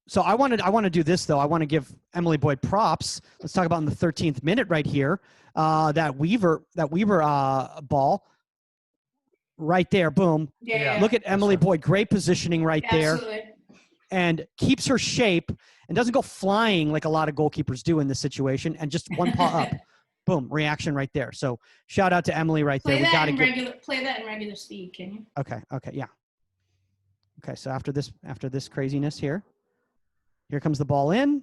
So I want to do this though. I want to give Emily Boyd props. Let's talk about in the 13th minute right here. That Weaver ball right there. Boom. Yeah. Look at Emily Boyd. Great positioning right there. Absolutely. And keeps her shape and doesn't go flying like a lot of goalkeepers do in this situation. And just one paw up. Boom. Reaction right there. So shout out to Emily right there. Play that in regular speed, can you? Okay. Yeah. Okay. So after this craziness here comes the ball in.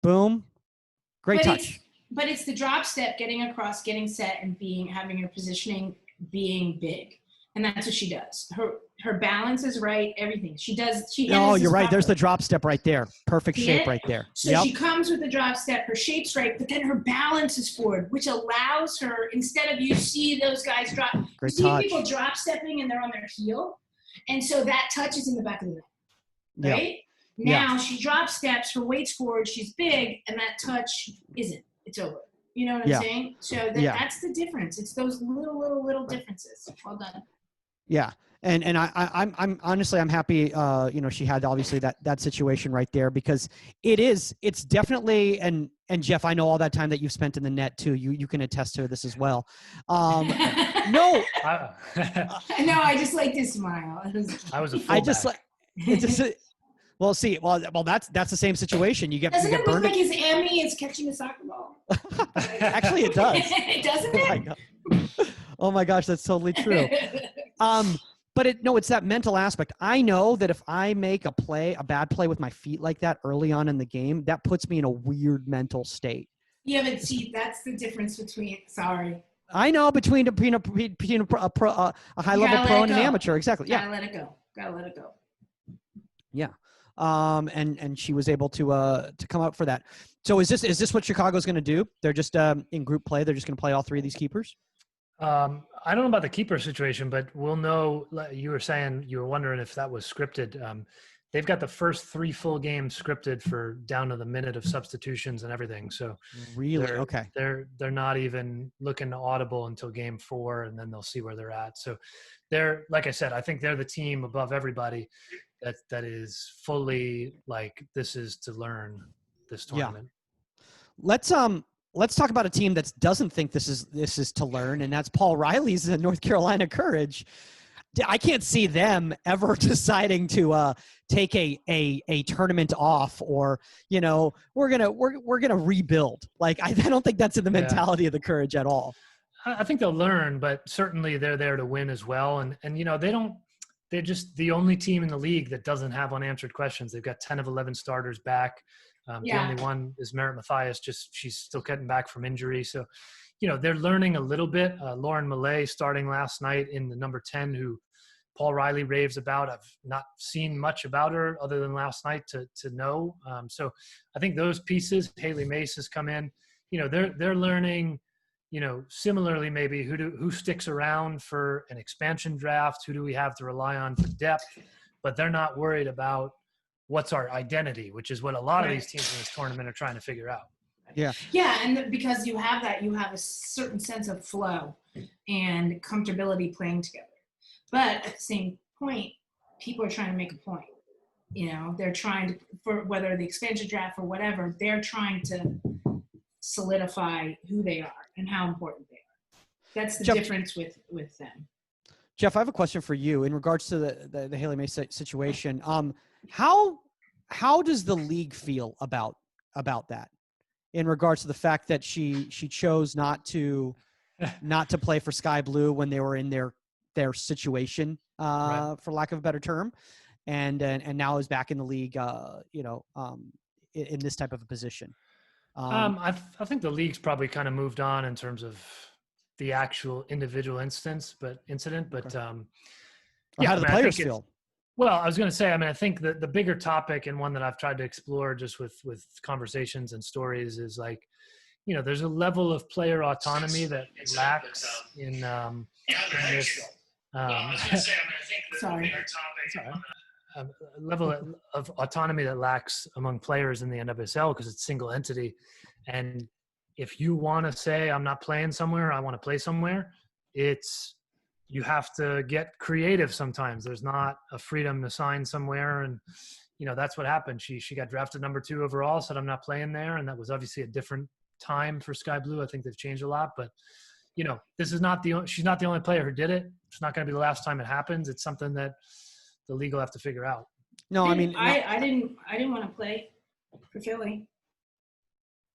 Boom. Great touch. But it's the drop step, getting across, getting set, and having her positioning being big. And that's what she does. Her balance is right, everything. She does. You're right. There's the drop step right there. Perfect shape right there. So she comes with the drop step, her shape's right, but then her balance is forward, which allows her, instead of you see those guys drop, you see people drop stepping and they're on their heel. And so that touch is in the back of the net. Right? Now she drop steps, her weight's forward, she's big, and that touch isn't. It's over. You know what I'm saying? So that's the difference. It's those little differences. Well done. Yeah. And I'm honestly, I'm happy, she had obviously that situation right there, because it's definitely, and Jeff, I know all that time that you've spent in the net too. You can attest to this as well. No, I just like to smile. I was a fullback. That's the same situation. Doesn't it look like his Emmy is catching a soccer ball? Actually, it does. Doesn't it? Oh my gosh, that's totally true. But it's that mental aspect. I know that if I make a bad play with my feet like that early on in the game, that puts me in a weird mental state. Yeah, but see, that's the difference between. Sorry. I know between a high level pro and an amateur. Exactly. Yeah. Gotta let it go. Yeah. And she was able to come up for that. So is this what Chicago's going to do? They're just in group play. They're just going to play all three of these keepers. I don't know about the keeper situation, but we'll know. You were wondering if that was scripted. They've got the first 3 full games scripted for down to the minute of substitutions and everything. So really, okay, they're not even looking to audible until game 4, and then they'll see where they're at. So they're, like I said, I think they're the team above everybody that is fully like, this is to learn this tournament. Yeah. Let's talk about a team that doesn't think this is to learn, and that's Paul Riley's North Carolina Courage. I can't see them ever deciding to take a tournament off, or we're gonna rebuild. Like I don't think that's in the mentality of the Courage at all. I think they'll learn, but certainly they're there to win as well. And they're just the only team in the league that doesn't have unanswered questions. They've got 10 of 11 starters back. The only one is Merritt Mathias. She's still getting back from injury. So, they're learning a little bit. Lauren Millay starting last night in the number 10, who Paul Riley raves about. I've not seen much about her other than last night to know. So I think those pieces, Haley Mace has come in, they're learning similarly, maybe who sticks around for an expansion draft? Who do we have to rely on for depth? But they're not worried about what's our identity, which is what a lot of these teams in this tournament are trying to figure out. Yeah. Yeah, and because you have that, you have a certain sense of flow and comfortability playing together. But at the same point, people are trying to make a point. They're trying to, for whether the expansion draft or whatever, they're trying to solidify who they are and how important they are. That's the difference with them. Jeff, I have a question for you in regards to the Haley May situation. How does the league feel about that in regards to the fact that she chose not to play for Sky Blue when they were in their situation, for lack of a better term, and now is back in the league, in this type of a position? I think the league's probably kind of moved on in terms of the actual individual incident, but how do the players feel? Well, I was going to say, I think the bigger topic, and one that I've tried to explore just with conversations and stories, is like, there's a level of player autonomy that lacks in this. Sorry. A level of autonomy that lacks among players in the NWSL because it's single entity. And if you want to say, I'm not playing somewhere, I want to play somewhere, you have to get creative sometimes. There's not a freedom to sign somewhere. And, that's what happened. She got drafted number 2 overall, said I'm not playing there. And that was obviously a different time for Sky Blue. I think they've changed a lot, but she's not the only player who did it. It's not going to be the last time it happens. It's something that the league will have to figure out. No, I didn't want to play for Philly.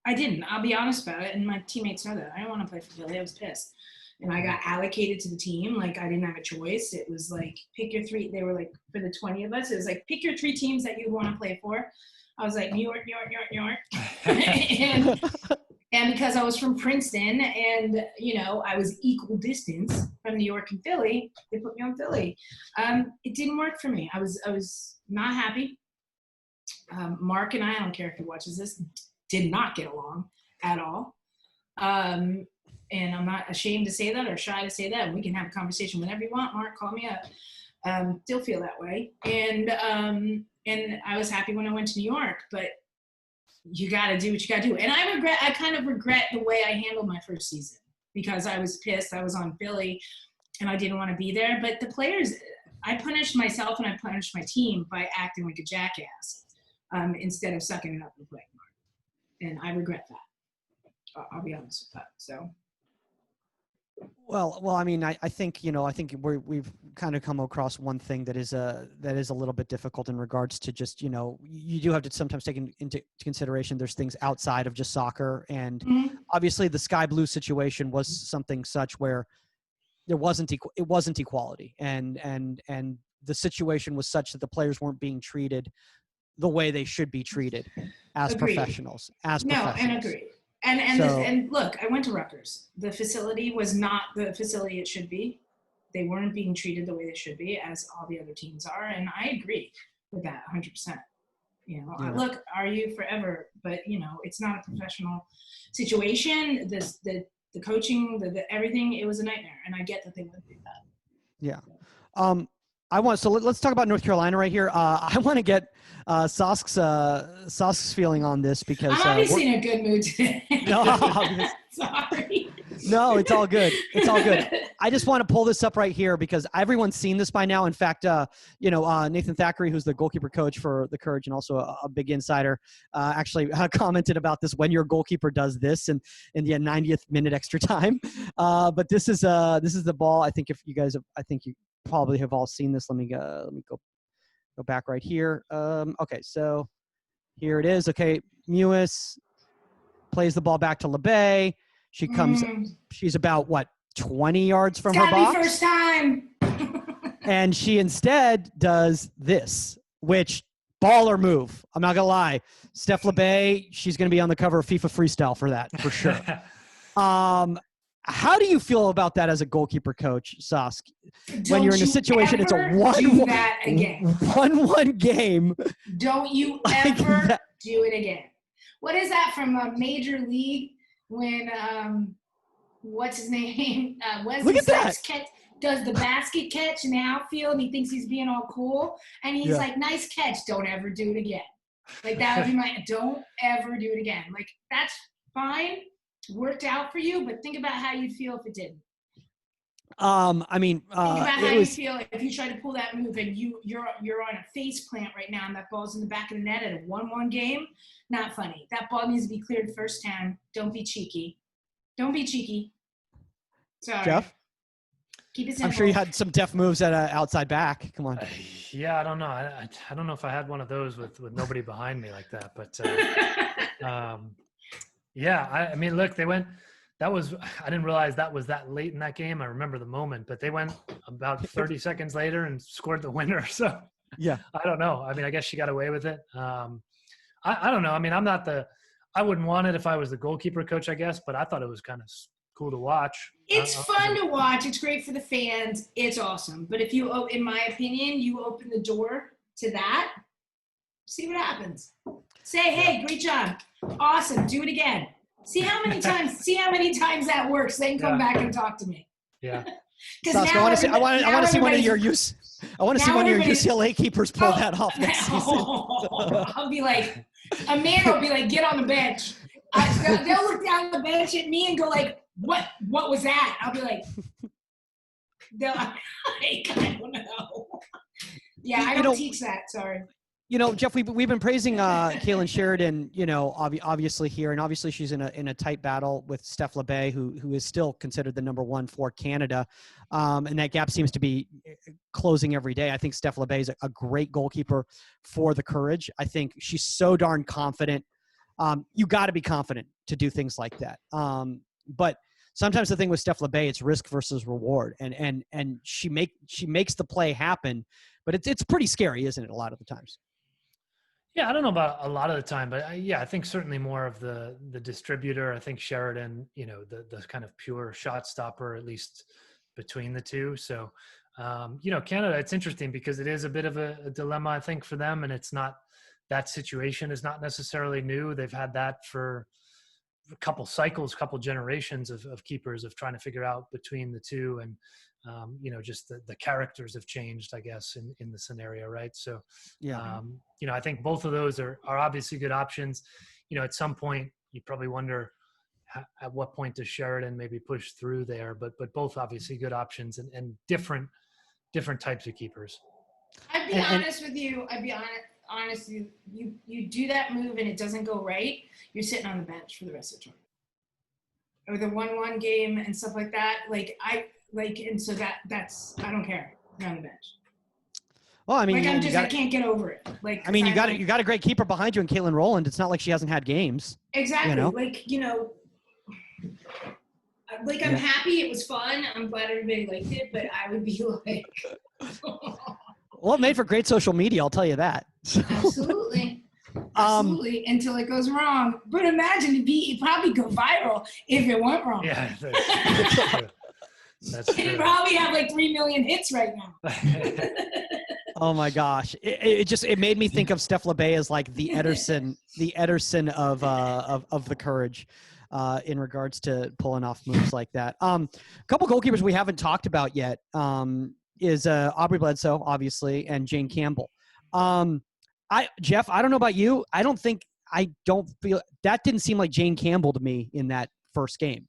I didn't. I'll be honest about it, and my teammates know that. I didn't want to play for Philly. I was pissed. And I got allocated to the team. Like, I didn't have a choice. It was like, pick your 3. They were like, for the 20 of us, it was like, pick your 3 teams that you want to play for. I was like, New York. And because I was from Princeton and, I was equal distance from New York and Philly, they put me on Philly. It didn't work for me. I was not happy. Mark and I don't care if he watches this, did not get along at all. And I'm not ashamed to say that or shy to say that. We can have a conversation whenever you want, Mark, call me up. Still feel that way. And I was happy when I went to New York, but you got to do what you got to do. And I kind of regret the way I handled my first season because I was pissed. I was on Philly and I didn't want to be there. But the players, I punished myself and I punished my team by acting like a jackass instead of sucking it up and playing hard. And I regret that. I'll be honest with that. So. Well, I think we've kind of come across one thing that is a little bit difficult in regards to just, you do have to sometimes take into consideration there's things outside of just soccer. And obviously the Sky Blue situation was something such where it wasn't equality. And the situation was such that the players weren't being treated the way they should be treated as professionals. And agreed. And look, I went to Rutgers. The facility was not the facility it should be. They weren't being treated the way they should be, as all the other teams are. And I agree with that 100%. Look, are you forever? But, it's not a professional situation. The coaching, the everything, it was a nightmare. And I get that they went through that. Yeah. Let's talk about North Carolina right here. I want to get Sosk's feeling on this because I'm obviously in a good mood today. No, sorry. No, it's all good. It's all good. I just want to pull this up right here because everyone's seen this by now. In fact, Nathan Thackeray, who's the goalkeeper coach for the Courage and also a big insider, actually commented about this when your goalkeeper does this in the 90th minute extra time. But this is the ball. I think if you guys, you probably have all seen this. Let me go back right here. Okay, so here it is. Okay, Mewis plays the ball back to Labbé. She comes. She's about 20 yards from her box. First time. And she instead does this, which baller move. I'm not gonna lie. Steph Labbé, she's gonna be on the cover of FIFA Freestyle for that, for sure. How do you feel about that as a goalkeeper coach, Sosk? When you're in a situation, it's a 1-1 game. Don't you ever do it again. What is that from a major league when what's his name? Look Wesley at that. Snipes does the basket catch in the outfield, and he thinks he's being all cool, and he's like, "Nice catch, don't ever do it again." Like that would be my, don't ever do it again. Like that's fine, worked out for you, but think about how you'd feel if it didn't. I mean, Think about how it was, you feel if you try to pull that move and you're on a face plant right now and that ball's in the back of the net at a 1-1 game. Not funny. That ball needs to be cleared first time. Don't be cheeky. Don't be cheeky. Sorry. Jeff? Keep it simple. I'm sure you had some deft moves at outside back. Come on. Yeah, I don't know. I don't know if I had one of those with nobody behind me like that, but yeah, I mean, look, they went. I didn't realize that was that late in that game. I remember the moment, but they went about 30 seconds later and scored the winner. So Yeah. I don't know. I mean, I guess she got away with it. I don't know. I mean, I wouldn't want it if I was the goalkeeper coach, I guess, but I thought it was kind of cool to watch. It's fun to watch. It's great for the fans. It's awesome. But if you, in my opinion, you open the door to that, see what happens. Say, hey, great job. Awesome. Do it again. See how many times that works. Then come back and talk to me. Yeah. Saskia, I want to see one of your UCLA keepers pull that off next season. I'll be like, Amanda will be like, get on the bench. They'll look down the bench at me and go like, what was that? I'll be like, I don't know. Yeah, I don't teach that. Sorry. You know, Jeff, we've been praising Kaylin Sheridan, you know, obviously here, and obviously she's in a tight battle with Steph Labbé, who is still considered the number one for Canada, and that gap seems to be closing every day. I think Steph Labbé is a great goalkeeper for the Courage. I think she's so darn confident. You got to be confident to do things like that. But sometimes the thing with Steph Labbé, it's risk versus reward, and she makes the play happen, but it's pretty scary, isn't it? A lot of the times. Yeah, I don't know about a lot of the time, but I think certainly more of the distributor. I think Sheridan, you know, the kind of pure shot stopper, at least between the two. So, you know, Canada, it's interesting because it is a bit of a dilemma, I think, for them. And it's not, that situation is not necessarily new. They've had that for a couple cycles, couple generations of keepers of trying to figure out between the two. And, you know, just the characters have changed, I guess, in the scenario, right? So, yeah, you know, I think both of those are obviously good options. You know, at some point, you probably wonder at what point does Sheridan maybe push through there, but both obviously good options and different types of keepers. I'd be honest with you. Honest. You do that move and it doesn't go right, you're sitting on the bench for the rest of the tournament. Or the 1-1 game and stuff like that. And so that's, I don't care. You're on the bench. Well, I mean, I can't get over it. I mean, you got a great keeper behind you in Caitlin Rowland. It's not like she hasn't had games. Exactly. You know? I'm happy it was fun. I'm glad everybody liked it, but I would be like, well, it made for great social media. I'll tell you that. Absolutely. Absolutely, until it goes wrong. But imagine it'd probably go viral if it went wrong. Yeah, that's true. It'd probably have like 3 million hits right now. Oh my gosh! It made me think of Steph Labbé as like the Ederson of the Courage, in regards to pulling off moves like that. A couple goalkeepers we haven't talked about yet is Aubrey Bledsoe, obviously, and Jane Campbell. Jeff, I don't know about you. I don't feel that didn't seem like Jane Campbell to me in that first game.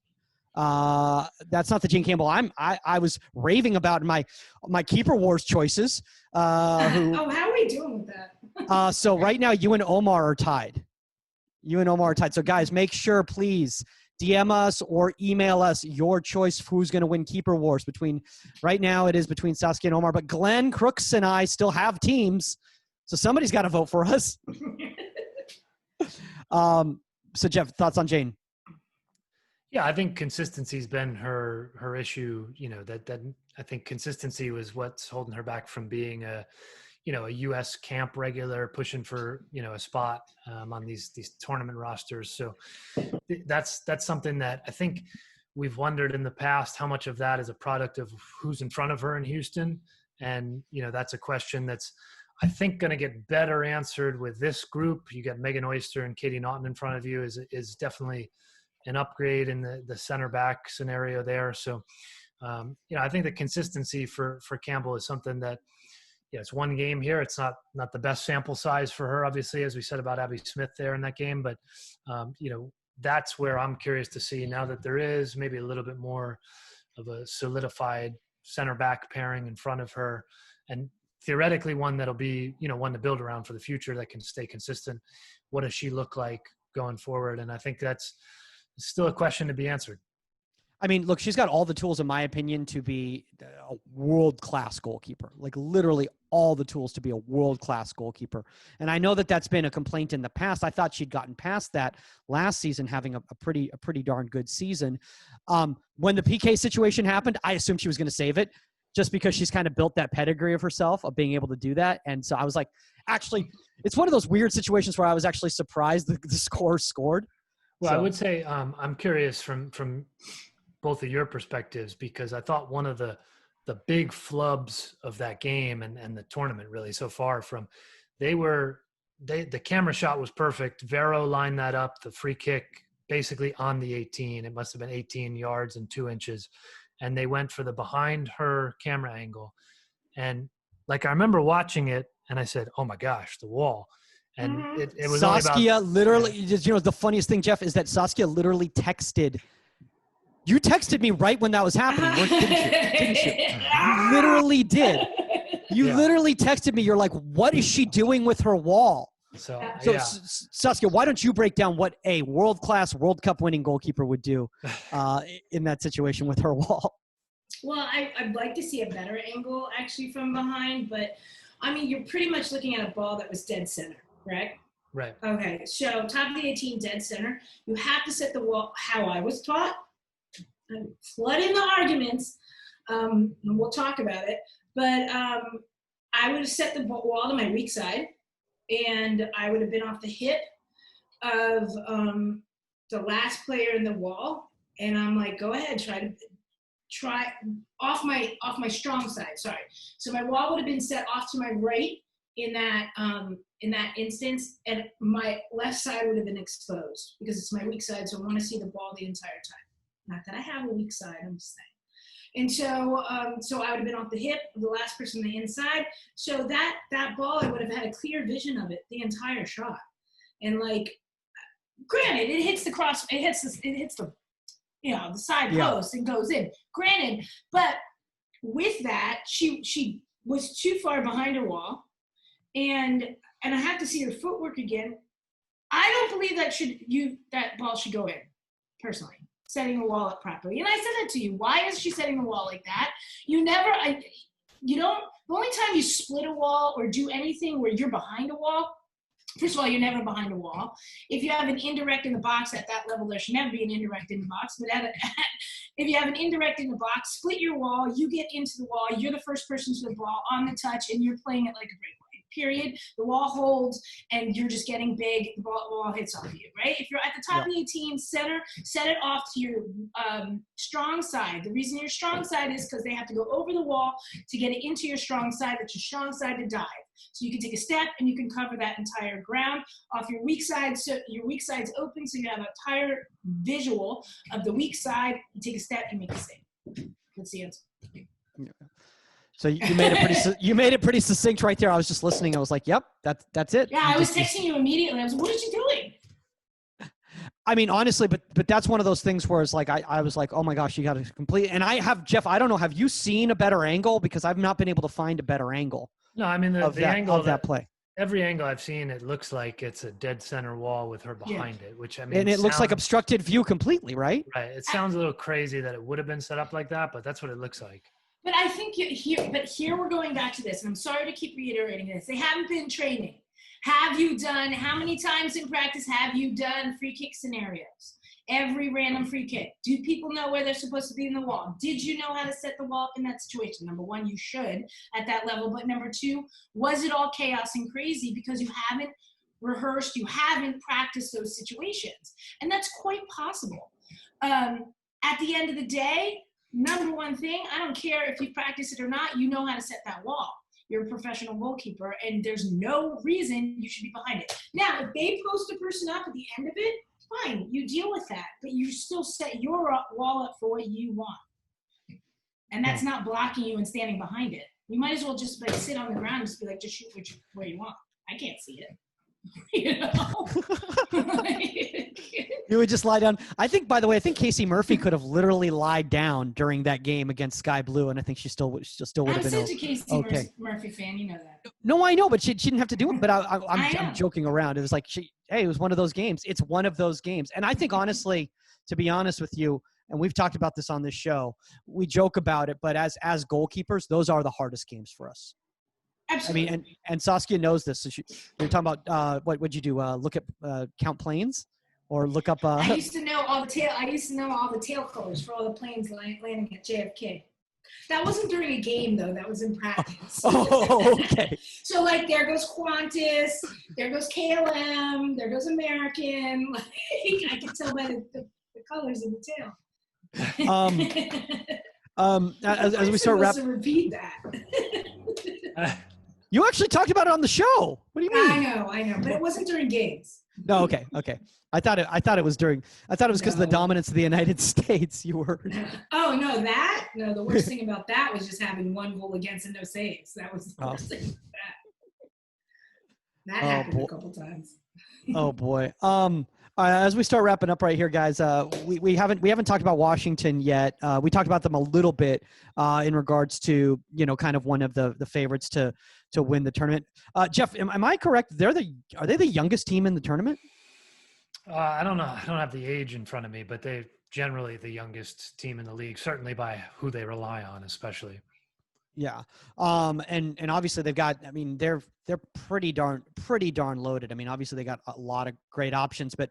That's not the Jane Campbell I was raving about in my Keeper Wars choices. How are we doing with that? So right now you and Omar are tied. So guys, make sure, please, DM us or email us your choice for who's going to win Keeper Wars. Right now it is between Saskia and Omar, but Glenn Crooks and I still have teams. So somebody's got to vote for us. So Jeff, thoughts on Jane? Yeah, I think consistency's been her issue. You know, that I think consistency was what's holding her back from being a U.S. camp regular, pushing for, a spot on these tournament rosters. So that's something that I think we've wondered in the past, how much of that is a product of who's in front of her in Houston. And, that's a question that's, I think, going to get better answered with this group. You got Megan Oyster and Katie Naughton in front of you is definitely an upgrade in the center back scenario there. So, I think the consistency for Campbell is something that, it's one game here. It's not the best sample size for her, obviously, as we said about Abby Smith there in that game. But, that's where I'm curious to see now that there is maybe a little bit more of a solidified center back pairing in front of her, and theoretically one that'll be, one to build around for the future that can stay consistent. What does she look like going forward? And I think that's still a question to be answered. I mean, look, she's got all the tools, in my opinion, to be a world-class goalkeeper. Like literally all the tools to be a world-class goalkeeper. And I know that that's been a complaint in the past. I thought she'd gotten past that last season, having a pretty darn good season. When the PK situation happened, I assumed she was going to save it, just because she's kind of built that pedigree of herself of being able to do that. And so I was like, actually, it's one of those weird situations where I was actually surprised the score scored. Well, So I would say I'm curious from both of your perspectives, because I thought one of the big flubs of that game and the tournament really so far the camera shot was perfect. Vero lined that up, the free kick basically on the 18. It must have been 18 yards and 2 inches. And they went for the behind her camera angle. And like, I remember watching it and I said, oh my gosh, the wall. And it was Saskia literally, the funniest thing, Jeff, is that Saskia literally texted. You texted me right when that was happening, didn't you? You literally did. You literally texted me. You're like, what is she doing with her wall? So Saskia, why don't you break down what a world-class World Cup winning goalkeeper would do in that situation with her wall? Well, I'd like to see a better angle actually from behind, but I mean, you're pretty much looking at a ball that was dead center, correct? Right. Okay, so top of the 18, dead center. You have to set the wall how I was taught. I'm flooding the arguments, and we'll talk about it. But I would have set the wall to my weak side, and I would have been off the hip of the last player in the wall. And I'm like, go ahead, try off my strong side. Sorry. So my wall would have been set off to my right in that instance, and my left side would have been exposed because it's my weak side. So I want to see the ball the entire time. Not that I have a weak side, I'm just saying. And so I would have been off the hip of the last person on the inside. So that ball, I would have had a clear vision of it the entire shot. And like, granted, it hits the cross, it hits the the side post and goes in. Granted, but with that, she was too far behind her wall, and I have to see her footwork again. I don't believe that ball should go in, personally. Setting the wall up properly. And I said that to you. Why is she setting the wall like that? The only time you split a wall or do anything where you're behind a wall, first of all, you're never behind a wall. If you have an indirect in the box at that level, there should never be an indirect in the box. But if you have an indirect in the box, split your wall, you get into the wall, you're the first person to the ball on the touch, and you're playing it like a breakaway. Period. The wall holds, and you're just getting big. The ball hits off you, right? If you're at the top of the 18 center, set it off to your strong side. The reason your strong side is because they have to go over the wall to get it into your strong side. That's your strong side to dive. So you can take a step and you can cover that entire ground off your weak side. So your weak side's open, so you have an entire visual of the weak side. You take a step, you make a save. That's the answer. Yeah. So you made it pretty succinct right there. I was just listening. I was like, "Yep, that's it." Yeah, I was texting you immediately. I was like, "What is she doing?" I mean, honestly, but that's one of those things where it's like I was like, "Oh my gosh, you got to complete." And I have Jeff. I don't know. Have you seen a better angle? Because I've not been able to find a better angle. No, I mean the angle of that play. Every angle I've seen, it looks like it's a dead center wall with her behind it, which I mean, and it looks like obstructed view completely, right? Right. It sounds a little crazy that it would have been set up like that, but that's what it looks like. But I think here we're going back to this, and I'm sorry to keep reiterating this. They haven't been training. How many times in practice have you done free kick scenarios? Every random free kick. Do people know where they're supposed to be in the wall? Did you know how to set the wall up in that situation? Number one, you should at that level. But number two, was it all chaos and crazy because you haven't rehearsed, you haven't practiced those situations? And that's quite possible. At the end of the day, number one thing, I don't care if you practice it or not, you know how to set that wall. You're a professional goalkeeper, and there's no reason you should be behind it. Now, if they post a person up at the end of it, fine, you deal with that, but you still set your wall up for what you want. And that's not blocking you and standing behind it. You might as well just like sit on the ground and just be like, just shoot where you want. I can't see it. You know? You would just lie down. I think, by the way, Casey Murphy could have literally lied down during that game against Sky Blue, and I think she still would have been I'm such a Casey Murphy fan. You know that. No, I know, but she didn't have to do it. But I'm joking around. It was like, it was one of those games. It's one of those games. And I think, honestly, to be honest with you, and we've talked about this on this show, we joke about it, but as goalkeepers, those are the hardest games for us. Absolutely. I mean, and Saskia knows this. So you're talking about what'd you do? Look at count planes, or look up. I used to know all the tail colors for all the planes landing at JFK. That wasn't during a game though. That was in practice. Oh, okay. So like, there goes Qantas, there goes KLM, there goes American. Like, I can tell by the colors of the tail. As we start wrapping, repeat that. You actually talked about it on the show. What do you mean? I know, but it wasn't during games. No, okay. I thought it was because of the dominance of the United States. You were. Oh no, the worst thing about that was just having one goal against and no saves. That was the worst thing about that. That happened a couple times. Oh boy. As we start wrapping up right here, guys, we haven't talked about Washington yet. We talked about them a little bit in regards to, kind of one of the favorites to win the tournament. Jeff, am I correct? Are they the youngest team in the tournament? I don't know. I don't have the age in front of me, but they're generally the youngest team in the league, certainly by who they rely on, especially. Yeah. And obviously they've got, I mean, they're pretty darn loaded. I mean, obviously they got a lot of great options, but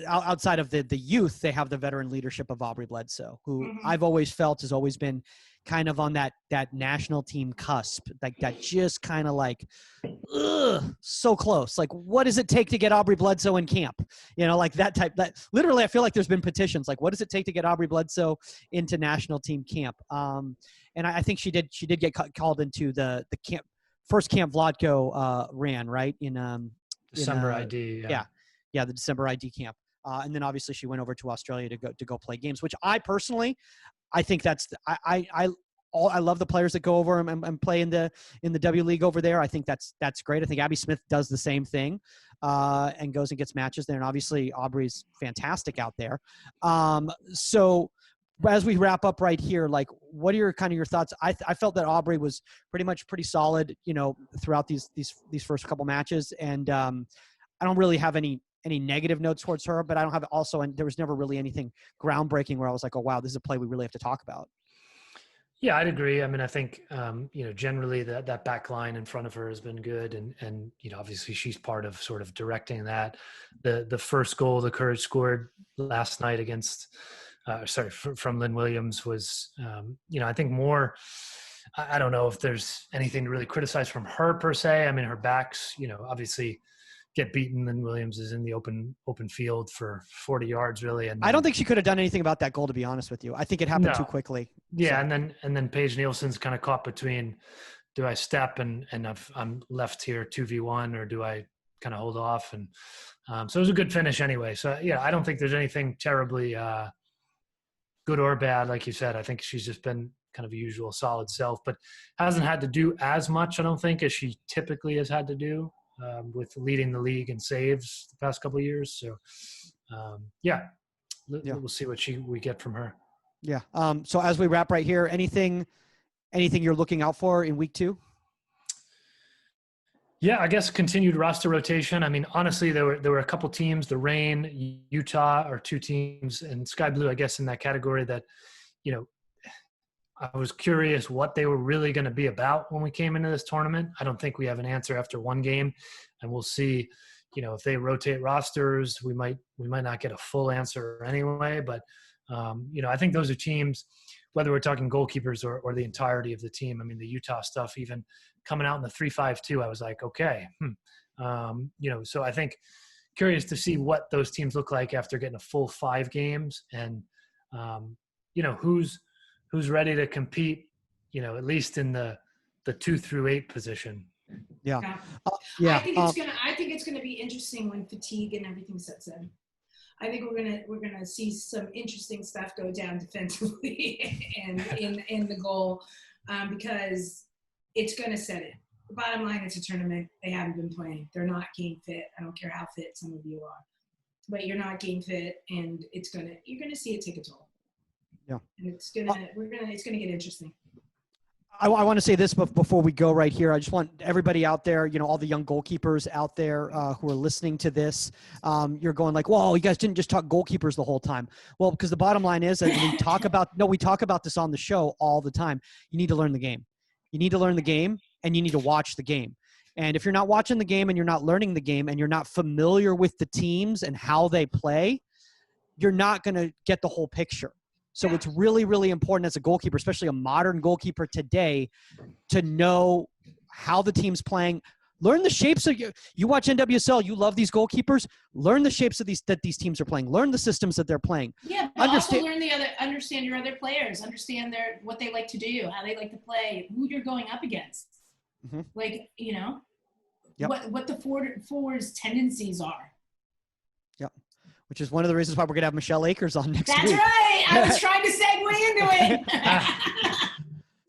outside of the youth, they have the veteran leadership of Aubrey Bledsoe, who I've always felt has always been kind of on that national team cusp, like that just kind of like, so close. Like, what does it take to get Aubrey Bledsoe in camp? Like that type. That literally, I feel like there's been petitions. Like, what does it take to get Aubrey Bledsoe into national team camp? And I think she did get called into the camp, first camp Vlatko ran, right? In December ID. Yeah, the December ID camp. And then obviously she went over to Australia to go play games, which I think that's I love the players that go over and play in the W League over there. I think that's great. I think Abby Smith does the same thing and goes and gets matches there. And obviously Aubrey's fantastic out there. So as we wrap up right here, like, what are your thoughts? I felt that Aubrey was pretty solid, throughout these first couple matches. And I don't really have any negative notes towards her, but I don't have also, and there was never really anything groundbreaking where I was like, oh wow, this is a play we really have to talk about. Yeah, I'd agree. I mean, I think, generally that back line in front of her has been good. And obviously she's part of sort of directing that. The first goal the Courage scored last night against, from Lynn Williams was, I think more, I don't know if there's anything to really criticize from her per se. I mean, her backs, obviously get beaten. Lynn Williams is in the open field for 40 yards really. And I don't think she could have done anything about that goal, to be honest with you. I think it happened too quickly. Yeah. So. And then Paige Nielsen's kind of caught between, do I step and I'm left here 2v1, or do I kind of hold off? And so it was a good finish anyway. So yeah, I don't think there's anything terribly good or bad. Like you said, I think she's just been kind of a usual solid self, but hasn't had to do as much, I don't think, as she typically has had to do. With leading the league in saves the past couple of years. So, we'll see what we get from her. Yeah. So as we wrap right here, anything you're looking out for in week 2? Yeah, I guess continued roster rotation. I mean, honestly, there were a couple teams, the Reign, Utah, are 2 teams, and Sky Blue, I guess, in that category that, I was curious what they were really going to be about when we came into this tournament. I don't think we have an answer after one game, and we'll see, if they rotate rosters, we might not get a full answer anyway. But, I think those are teams, whether we're talking goalkeepers or the entirety of the team. I mean, the Utah stuff, even coming out in the 3-5-2, I was like, okay. So I think curious to see what those teams look like after getting a full 5 games, and, who's ready to compete, at least in the 2 through 8 position. Yeah. I think it's gonna be interesting when fatigue and everything sets in. I think we're gonna see some interesting stuff go down defensively and in the goal because it's gonna set it. The bottom line, it's a tournament. They haven't been playing. They're not game fit. I don't care how fit some of you are, but you're not game fit, and you're gonna see it take a toll. Yeah, and it's gonna get interesting. I want to say this before we go right here. I just want everybody out there, you know, all the young goalkeepers out there who are listening to this. You're going like, "Whoa, you guys didn't just talk goalkeepers the whole time." Well, because the bottom line is that we talk about this on the show all the time. You need to learn the game. You need to learn the game, and you need to watch the game. And if you're not watching the game and you're not learning the game and you're not familiar with the teams and how they play, you're not going to get the whole picture. So it's really, really important as a goalkeeper, especially a modern goalkeeper today, to know how the team's playing. Learn the shapes of you watch NWSL, you love these goalkeepers. Learn the shapes of these teams are playing. Learn the systems that they're playing. Yeah, but also understand your other players. Understand what they like to do, how they like to play, who you're going up against. Mm-hmm. Like, you know, what the forward's tendencies are. Yep. Which is one of the reasons why we're going to have Michelle Akers on next week. That's right. I was trying to segue into it.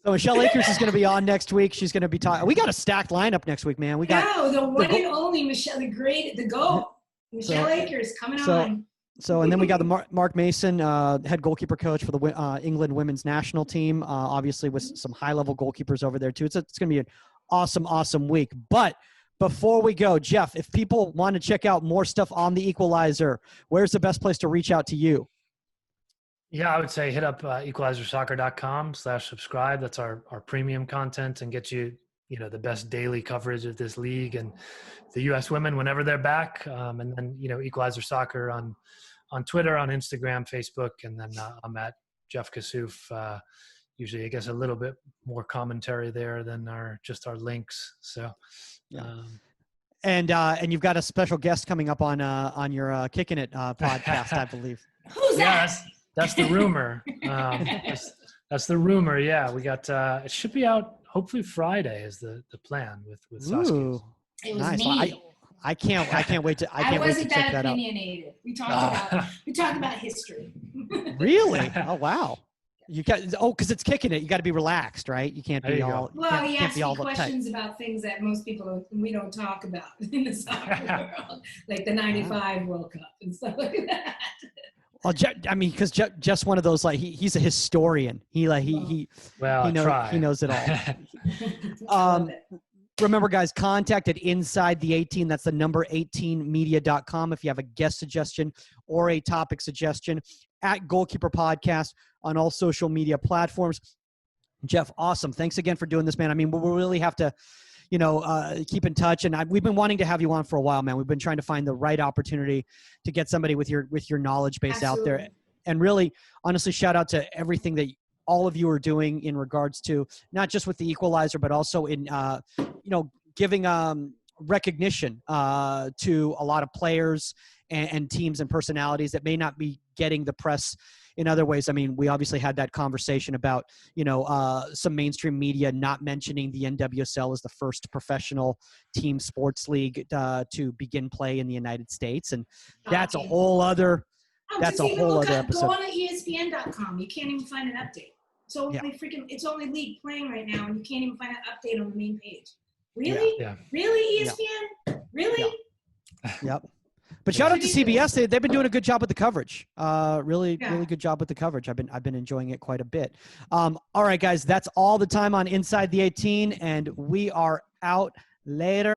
So Michelle Akers is going to be on next week. She's going to be talking. We got a stacked lineup next week, man. We got the one and only Michelle, the GOAT, Michelle Akers coming on. So, and then we got the Mark Mason, head goalkeeper coach for the England women's national team, obviously with some high-level goalkeepers over there too. It's going to be an awesome week. But before we go, Jeff, if people want to check out more stuff on the Equalizer, where's the best place to reach out to you? Yeah, I would say hit up equalizersoccer.com/subscribe. That's our premium content and get you, the best daily coverage of this league and the U.S. women whenever they're back. And then, Equalizer Soccer on Twitter, on Instagram, Facebook. And then I'm at Jeff Kassouf. Usually, I guess, a little bit more commentary there than our links. So, and you've got a special guest coming up on your Kicking It podcast, I believe. Who's that? That's the rumor. That's the rumor. Yeah, we got. It should be out hopefully Friday is the plan with Saskia. Ooh, it was nice. me. I can't wait to. I can't wait to check that out. Opinionated. We talked about history. Really? Oh wow. You got because it's Kicking It. You got to be relaxed, right? You can't be all. Well, he asked me questions about things that most people we don't talk about in the soccer world, like the '95 World Cup and stuff like that. Well, because Jeff's one of those, like he's a historian. He knows it all. Remember, guys, contact at Inside the 18. That's the number 18media.com if you have a guest suggestion or a topic suggestion. At Goalkeeper Podcast on all social media platforms. Jeff, awesome. Thanks again for doing this, man. I mean, we'll really have to, keep in touch. And we've been wanting to have you on for a while, man. We've been trying to find the right opportunity to get somebody with your knowledge base out there. And really, honestly, shout out to everything that all of you are doing in regards to not just with the Equalizer, but also in, giving recognition to a lot of players and teams and personalities that may not be getting the press in other ways. I mean, we obviously had that conversation about, some mainstream media not mentioning the NWSL as the first professional team sports league to begin play in the United States. And that's a whole other, episode. Go on to ESPN.com. You can't even find an update. So it's only league playing right now, and you can't even find an update on the main page. Really? Yeah. Really, ESPN? Yeah. Really? Yeah. Yep. But shout out to CBS. They've been doing a good job with the coverage. Really good job with the coverage. I've been enjoying it quite a bit. All right, guys, that's all the time on Inside the 18, and we are out later.